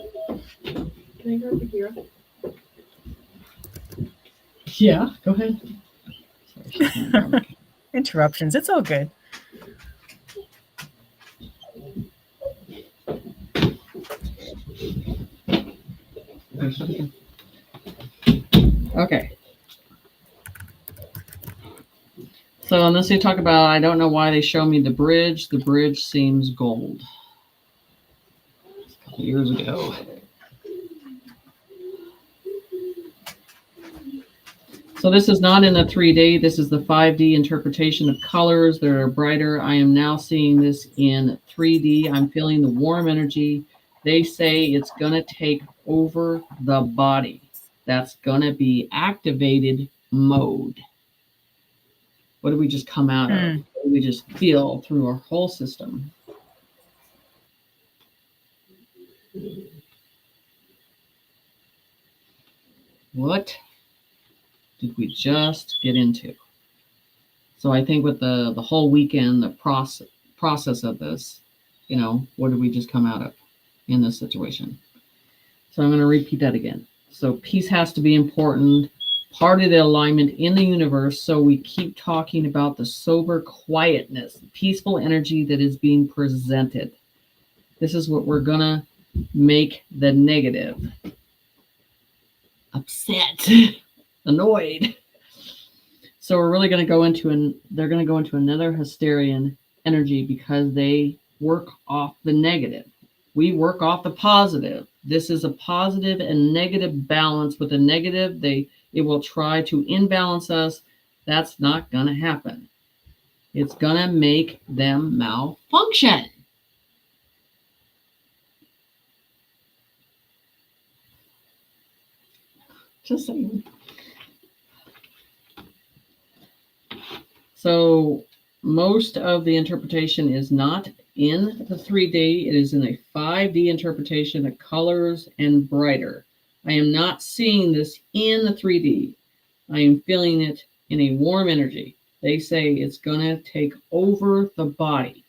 Can I grab the gear? Yeah, go ahead. Sorry, she's not grab it. Interruptions. It's all good. Okay. So unless you talk about, I don't know why they show me the bridge. The bridge seems gold. A couple years ago. So this is not in the 3D. This is the 5D interpretation of colors that are brighter. I am now seeing this in 3D. I'm feeling the warm energy. They say it's going to take over the body. That's going to be activated mode. What did we just come out of? What did we just feel through our whole system? What did we just get into? So I think with the whole weekend, the process of this, what did we just come out of in this situation? So I'm going to repeat that again. So peace has to be important, part of the alignment in the universe. So we keep talking about the sober quietness, the peaceful energy that is being presented. This is what we're going to make the negative upset, annoyed. So we're really going to go into they're going to go into another hysterian energy because they work off the negative. We work off the positive. This is a positive and negative balance. With the negative, it will try to imbalance us. That's not going to happen. It's going to make them malfunction. Just saying. So most of the interpretation is not in the 3D. It is in a 5D interpretation of colors and brighter. I am not seeing this in the 3D. I am feeling it in a warm energy. They say it's going to take over the body.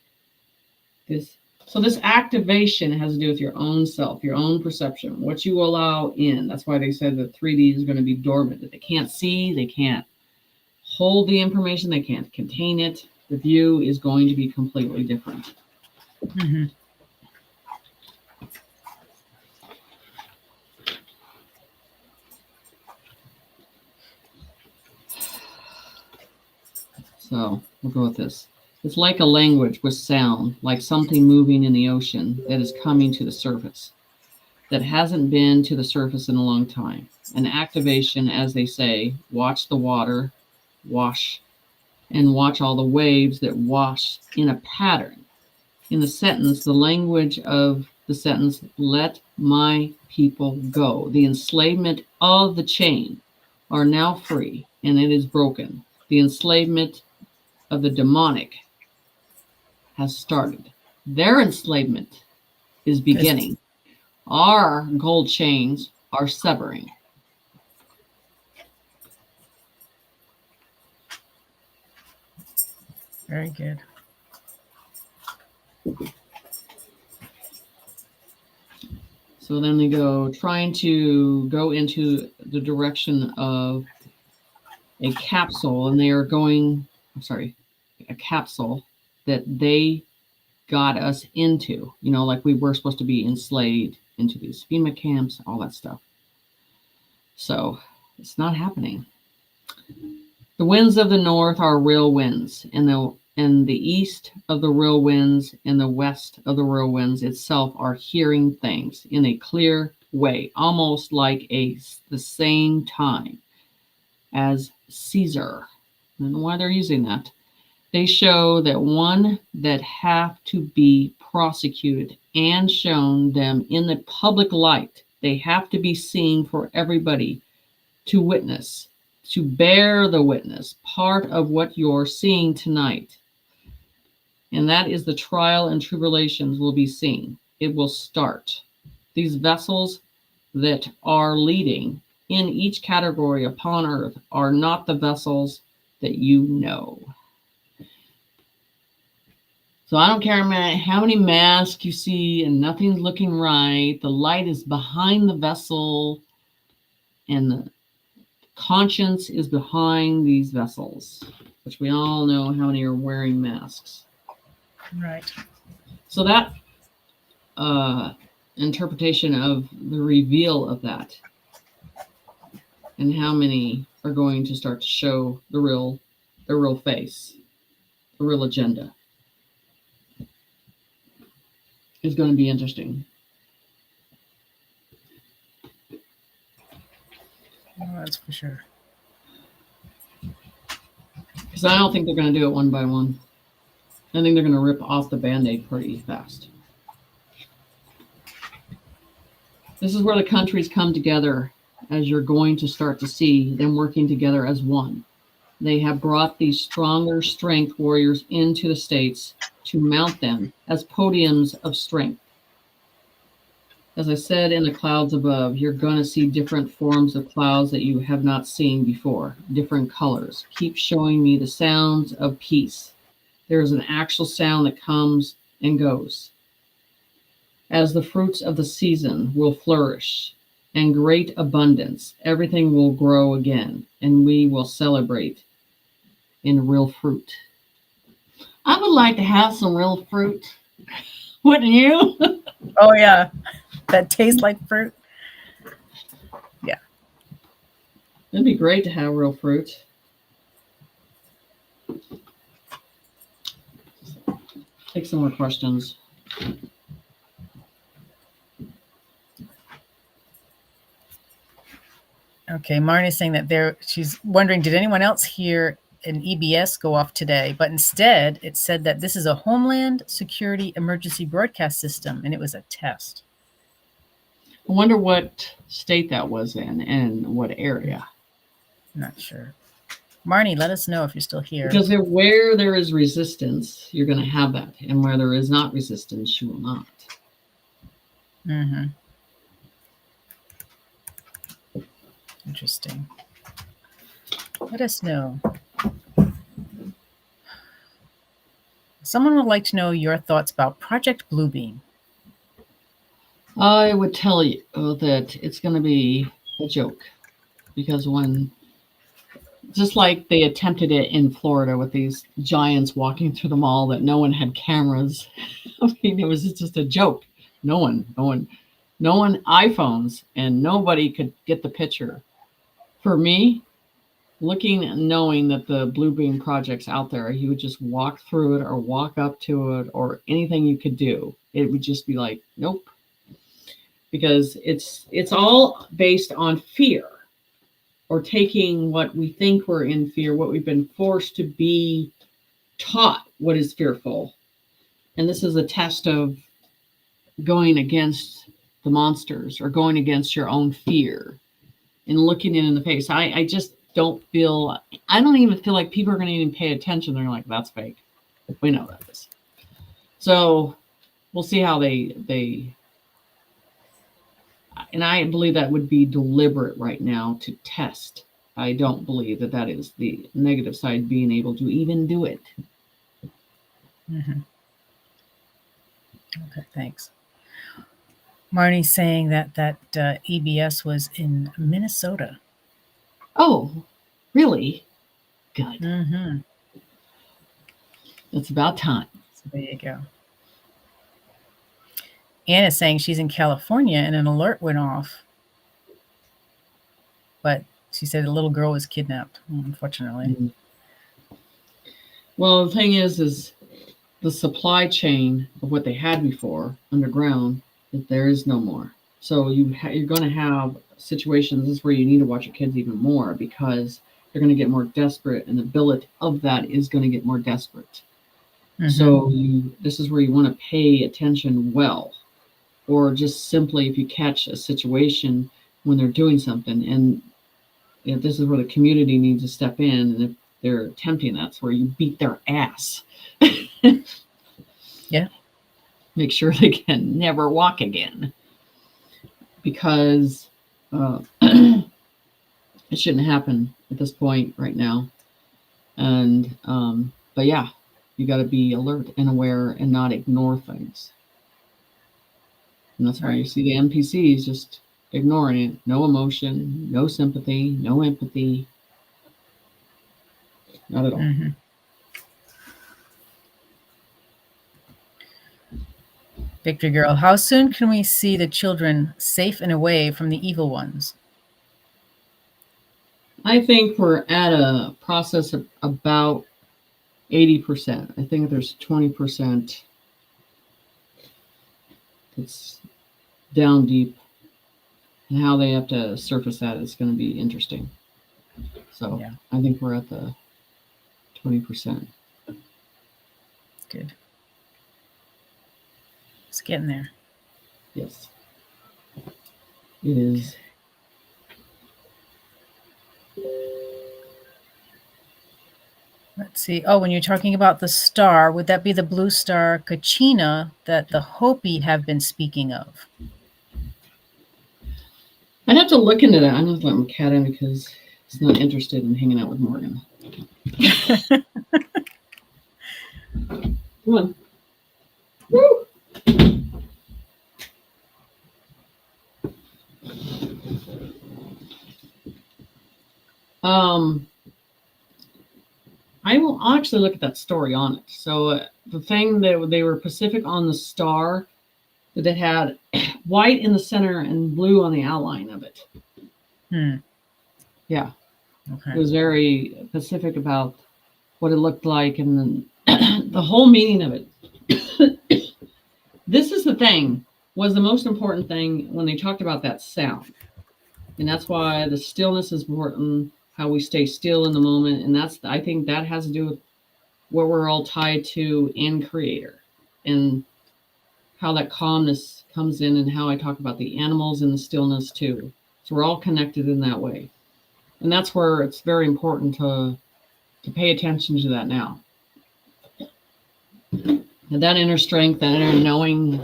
So this activation has to do with your own self, your own perception, what you allow in. That's why they said that 3D is going to be dormant. That they can't see, they can't hold the information, they can't contain it. The view is going to be completely different. Mm-hmm. So we'll go with this. It's like a language with sound, like something moving in the ocean that is coming to the surface, that hasn't been to the surface in a long time. An activation, as they say, watch the water wash and watch all the waves that wash in a pattern. In the sentence, the language of the sentence, let my people go. The enslavement of the chain are now free and it is broken. The enslavement of the demonic has started. Their enslavement is beginning. Our gold chains are severing. Very good. So then they go trying to go into the direction of a capsule, and they are going, I'm sorry, a capsule that they got us into, like we were supposed to be enslaved into these FEMA camps, all that stuff. So it's not happening. The winds of the north are real winds, and the east of the real winds and the west of the real winds itself are hearing things in a clear way, almost like the same time as Caesar. I don't know why they're using that. They show that one that have to be prosecuted and shown them in the public light. They have to be seen for everybody to witness, to bear the witness, part of what you're seeing tonight. And that is the trial and tribulations will be seen. It will start. These vessels that are leading in each category upon earth are not the vessels that you know. So I don't care how many masks you see and nothing's looking right. The light is behind the vessel and the conscience is behind these vessels, which we all know how many are wearing masks. Right. So that interpretation of the reveal of that and how many are going to start to show their real face, the real agenda is going to be interesting. Oh, that's for sure. Because I don't think they're going to do it one by one. I think they're going to rip off the Band-Aid pretty fast. This is where the countries come together, as you're going to start to see them working together as one. They have brought these stronger strength warriors into the states to mount them as podiums of strength. As I said, in the clouds above, you're going to see different forms of clouds that you have not seen before, different colors. Keep showing me the sounds of peace. There is an actual sound that comes and goes. As the fruits of the season will flourish and great abundance, everything will grow again, and we will celebrate in real fruit. I would like to have some real fruit. Wouldn't you? Oh, yeah. That tastes like fruit. Yeah. It'd be great to have real fruit. Take some more questions. Okay, Marnie's saying that she's wondering, did anyone else hear an EBS go off today? But instead, it said that this is a Homeland Security Emergency Broadcast System, and it was a test. I wonder what state that was in and what area. Not sure. Marnie, let us know if you're still here. Because where there is resistance, you're going to have that. And where there is not resistance, you will not. Mm-hmm. Interesting. Let us know. Someone would like to know your thoughts about Project Bluebeam. I would tell you that it's going to be a joke. Because just like they attempted it in Florida with these giants walking through the mall that no one had cameras. I mean, it was just a joke. No one iPhones, and nobody could get the picture. For me, looking and knowing that the Bluebeam project's out there, you would just walk through it or walk up to it or anything you could do. It would just be like, nope. Because it's all based on fear. Or taking what we think we're in fear, what we've been forced to be taught what is fearful. And this is a test of going against the monsters or going against your own fear and looking it in the face. I just don't even feel like people are going to even pay attention. They're like, that's fake. We know that is. So we'll see how they and I believe that would be deliberate right now to test. I don't believe that is the negative side, being able to even do it. Mm-hmm. Okay, thanks. Marnie's saying that EBS was in Minnesota. Oh, really? Good. Mm-hmm. It's about time. So there you go. Anna's saying she's in California and an alert went off, but she said a little girl was kidnapped, unfortunately. Mm. Well, the thing is the supply chain of what they had before underground, that there is no more. So you're going to have situations. This is where you need to watch your kids even more because they're going to get more desperate, and the billet of that is going to get more desperate. Mm-hmm. So this is where you want to pay attention well, or just simply if you catch a situation when they're doing something, and this is where the community needs to step in, and if they're attempting, that's where you beat their ass. Yeah. Make sure they can never walk again, because it shouldn't happen at this point right now. And but yeah, you got to be alert and aware and not ignore things. And that's why you see the NPCs just ignoring it. No emotion, no sympathy, no empathy. Not at all. Mm-hmm. Victor Girl, how soon can we see the children safe and away from the evil ones? I think we're at a process of about 80%. I think there's 20% that's down deep, and how they have to surface that is going to be interesting. So Yeah. I think we're at the 20%. Good. It's getting there. Yes, it is. Let's see. Oh, when you're talking about the star, would that be the blue star Kachina that the Hopi have been speaking of? I'd have to look into that. I'm not letting my cat in because he's not interested in hanging out with Morgan. Come on. Woo! I'll actually look at that story on it. So the thing that they were Pacific on the star, that it had white in the center and blue on the outline of it. Yeah. Okay. It was very Pacific about what it looked like, and then the whole meaning of it. This is the thing, was the most important thing when they talked about that sound. And that's why the stillness is important, how we stay still in the moment. And I think that has to do with what we're all tied to in Creator, and how that calmness comes in, and how I talk about the animals and the stillness too. So we're all connected in that way. And that's where it's very important to pay attention to that now. And that inner strength, that inner knowing,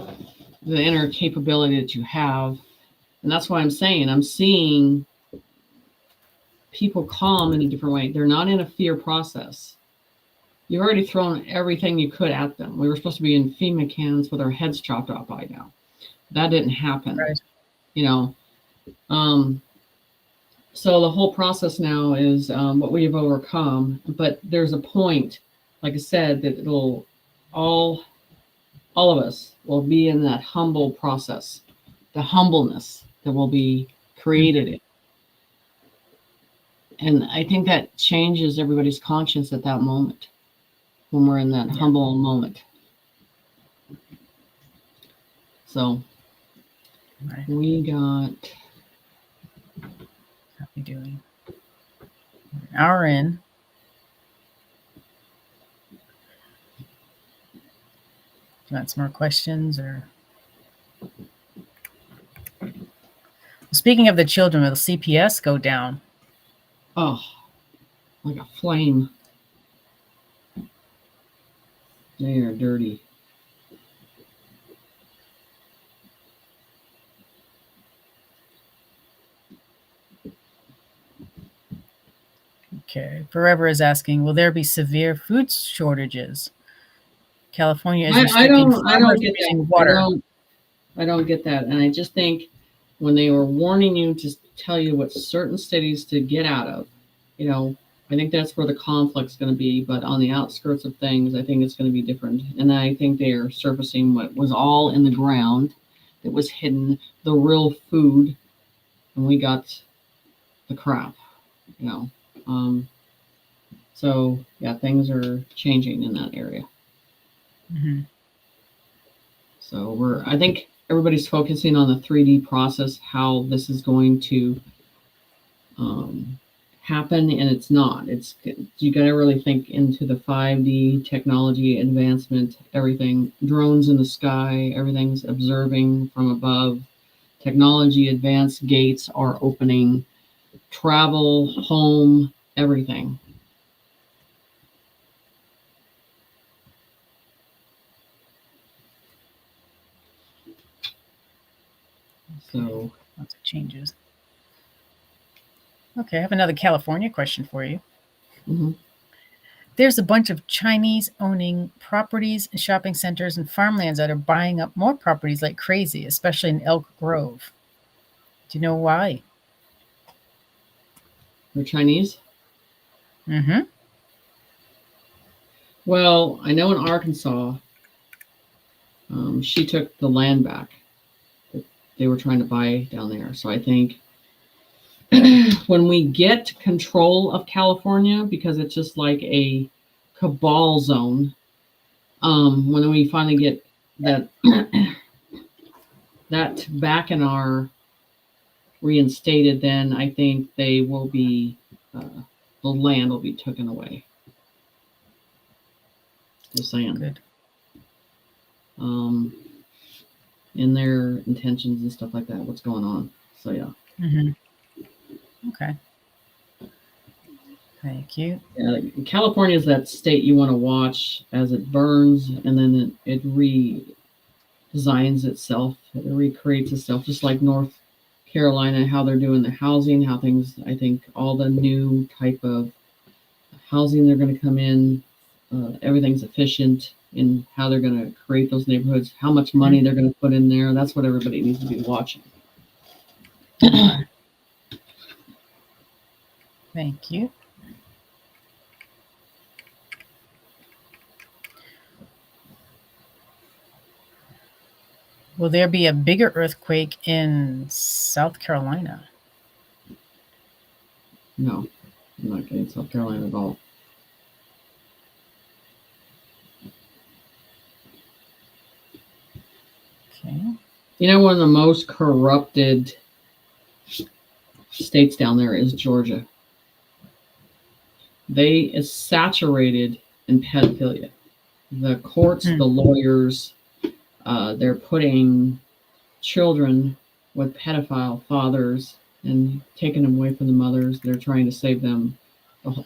the inner capability that you have. And that's why I'm seeing people calm in a different way. They're not in a fear process. You've already thrown everything you could at them. We were supposed to be in FEMA cans with our heads chopped off by now. That didn't happen. Right. You know, so the whole process now is what we've overcome. But there's a point, like I said, that it'll all of us will be in that humble process, the humbleness that will be created. And I think that changes everybody's conscience at that moment, when we're in that humble moment. So we got. How we doing? An hour in. Do you want some more questions, or? Speaking of the children, will the CPS go down? Oh, like a flame. They are dirty. Okay. Forever is asking, will there be severe food shortages? California is I restricting don't farmers get from that. using water. I don't get that. And I just think when they were warning you to tell you what certain cities to get out of, you know, I think that's where the conflict's going to be. But on the outskirts of things, I think it's going to be different. And I think they are surfacing what was all in the ground that was hidden, the real food, and we got the crap, you know. Um, so, yeah, things are changing in that area. Hmm. So I think everybody's focusing on the 3D process, how this is going to um, happen, and it's not. It's you got to really think into the 5D technology advancement, everything, drones in the sky, everything's observing from above. Technology advanced gates are opening, travel, home, everything. Okay. So, Lots of changes. Okay, I have another California question for you. mhm. There's a bunch of Chinese owning properties and shopping centers and farmlands that are buying up more properties like crazy, especially in Elk Grove. Do you know why? They're Chinese. Mm-hmm. Well, I know in Arkansas, she took the land back that they were trying to buy down there. So I think when we get control of California, because it's just like a cabal zone, when we finally get that that back in our reinstated, then I think they will be the land will be taken away. Just saying. Good. Um, in their intentions and stuff like that. What's going on? So yeah. Mm-hmm. Okay. Thank you. Yeah, California is that state you want to watch as it burns, and then it redesigns itself, it recreates itself, just like North Carolina, how they're doing the housing, how things, I think all the new type of housing they're going to come in, everything's efficient in how they're going to create those neighborhoods, how much money they're going to put in there. That's what everybody needs to be watching. Okay. Thank you. Will there be a bigger earthquake in South Carolina? No, I'm not getting South Carolina at all. Okay. You know, one of the most corrupted states down there is Georgia. They is saturated in pedophilia. The courts, Hmm. the lawyers, they're putting children with pedophile fathers and taking them away from the mothers. They're trying to save them.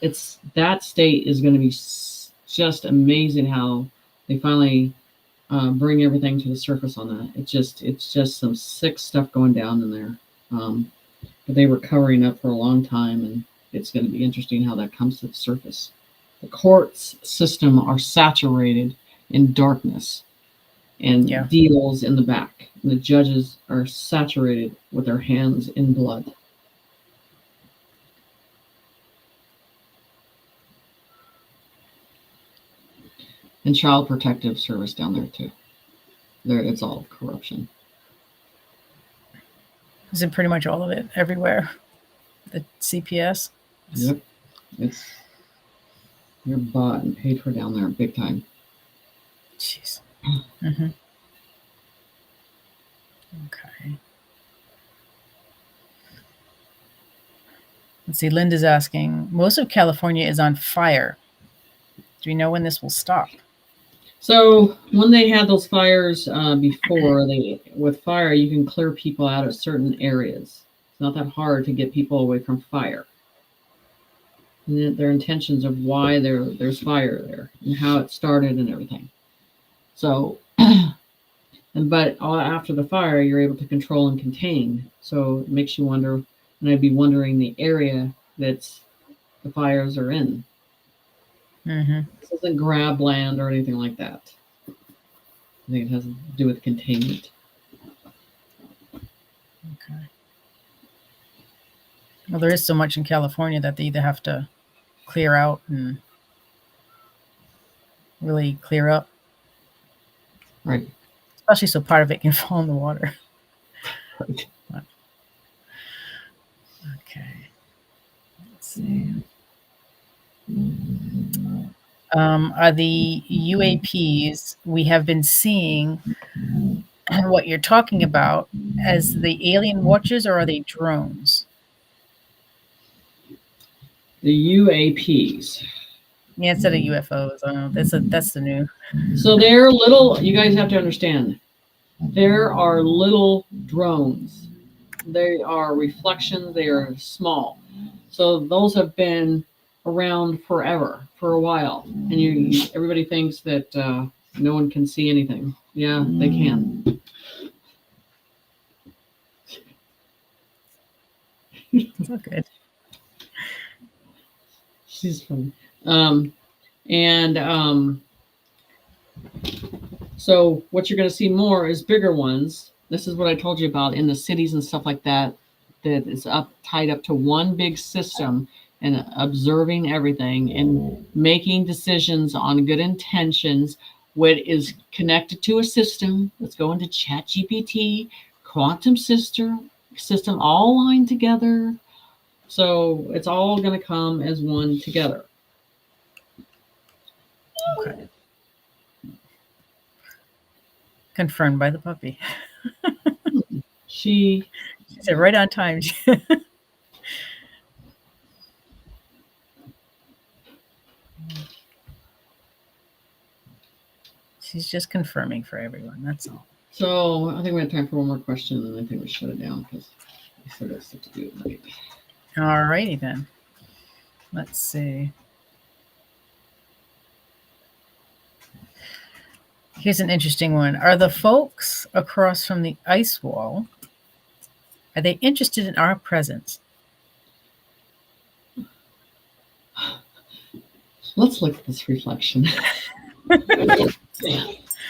It's that state is going to be just amazing how they finally bring everything to the surface on that. It's just some sick stuff going down in there. But they were covering up for a long time, and it's going to be interesting how that comes to the surface. The courts system are saturated in darkness Yeah. and deals in the back. And the judges are saturated with their hands in blood. And child protective service down there too. There, it's all corruption. Is it pretty much all of it everywhere? The CPS? Yep, it's you're bought and paid for down there big time. Jeez. Mm-hmm. Okay. Let's see. Linda's asking, most of California is on fire. Do we know when this will stop? So when they had those fires before, they with fire you can clear people out of certain areas. It's not that hard to get people away from fire. And their intentions of why there's fire there and how it started and everything. So, but all after the fire, you're able to control and contain. So it makes you wonder, and I'd be wondering the area that's the fires are in. Mm-hmm. This isn't grab land or anything like that. I think it has to do with containment. Okay. Well, there is so much in California that they either have to clear out and really clear up, Right. especially so part of it can fall in the water. Right. Okay. Let's see. Are the UAPs we have been seeing what you're talking about as the alien watches, or are they drones? The UAPs. Yeah, instead of UFOs. That's the new. So they're little, you guys have to understand, there are little drones. They are reflections, they are small. So those have been around forever, for a while. And everybody thinks that no one can see anything. Yeah, they can. It's all good. She's funny. And so what you're going to see more is bigger ones. This is what I told you about in the cities and stuff like that, that is tied up to one big system and observing everything and making decisions on good intentions. What is connected to a system, let's go into chat GPT, quantum system, all lined together. So it's all going to come as one together. Okay. Confirmed by the puppy. She said right on time. She's just confirming for everyone. That's all. So I think we have time for one more question, and I think we shut it down because I still got stuff to do at night. All righty then. Let's see. Here's an interesting one. Are the folks across from the ice wall, are they interested in our presence? Let's look at this reflection. I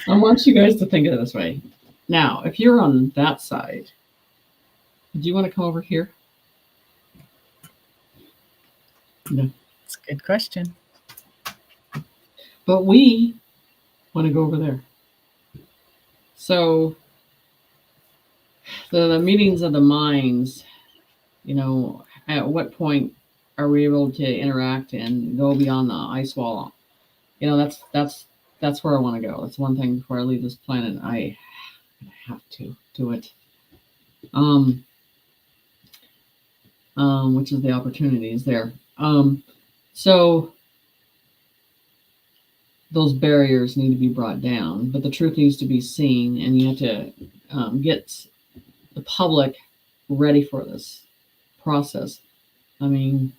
want you guys to think of it this way. Now, if you're on that side, do you want to come over here? No. That's a good question. But we want to go over there. So the meetings of the minds, at what point are we able to interact and go beyond the ice wall? That's where I want to go. That's one thing before I leave this planet. I have to do it. Which is the opportunities there. So those barriers need to be brought down, but the truth needs to be seen, and you have to get the public ready for this process. I mean,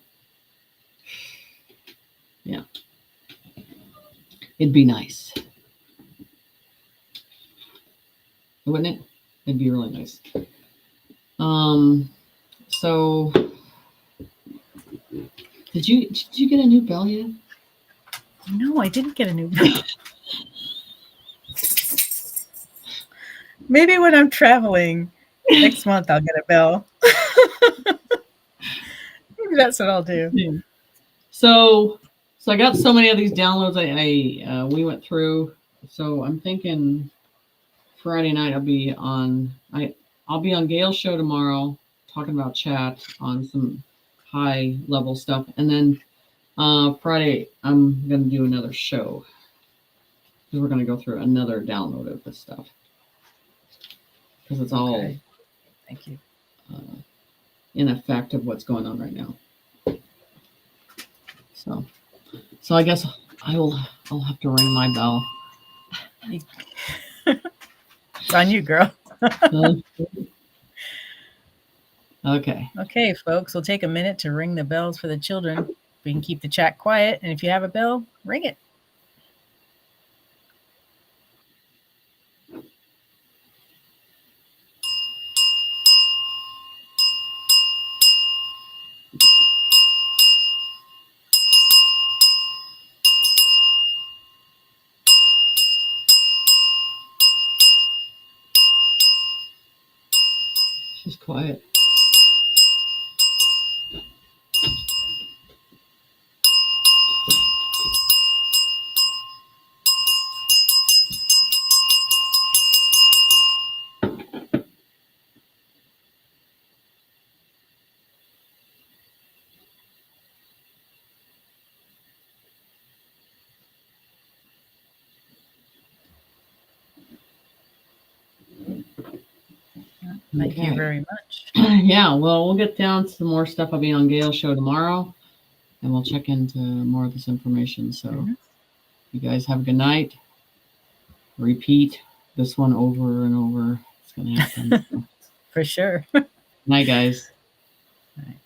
yeah, it'd be nice, wouldn't it? It'd be really nice. So did you get a new bell yet? No, I didn't get a new bell. Maybe when I'm traveling next month, I'll get a bell. Maybe that's what I'll do. Yeah. So I got so many of these downloads we went through. So I'm thinking Friday night I'll be on Gail's show tomorrow, talking about chat on some high level stuff, and then Friday I'm gonna do another show because we're gonna go through another download of this stuff because it's all Okay. Thank you. in effect of what's going on right now. So I guess I'll have to ring my bell. It's on you, girl. Okay. Okay, folks, we'll take a minute to ring the bells for the children. We can keep the chat quiet, and if you have a bell, ring it. Just quiet. Thank you Okay. very much. Yeah, well, we'll get down to some more stuff. I'll be on Gail's show tomorrow, and we'll check into more of this information. So, you guys have a good night. Repeat this one over and over. It's going to happen. For sure. Night, guys. All right.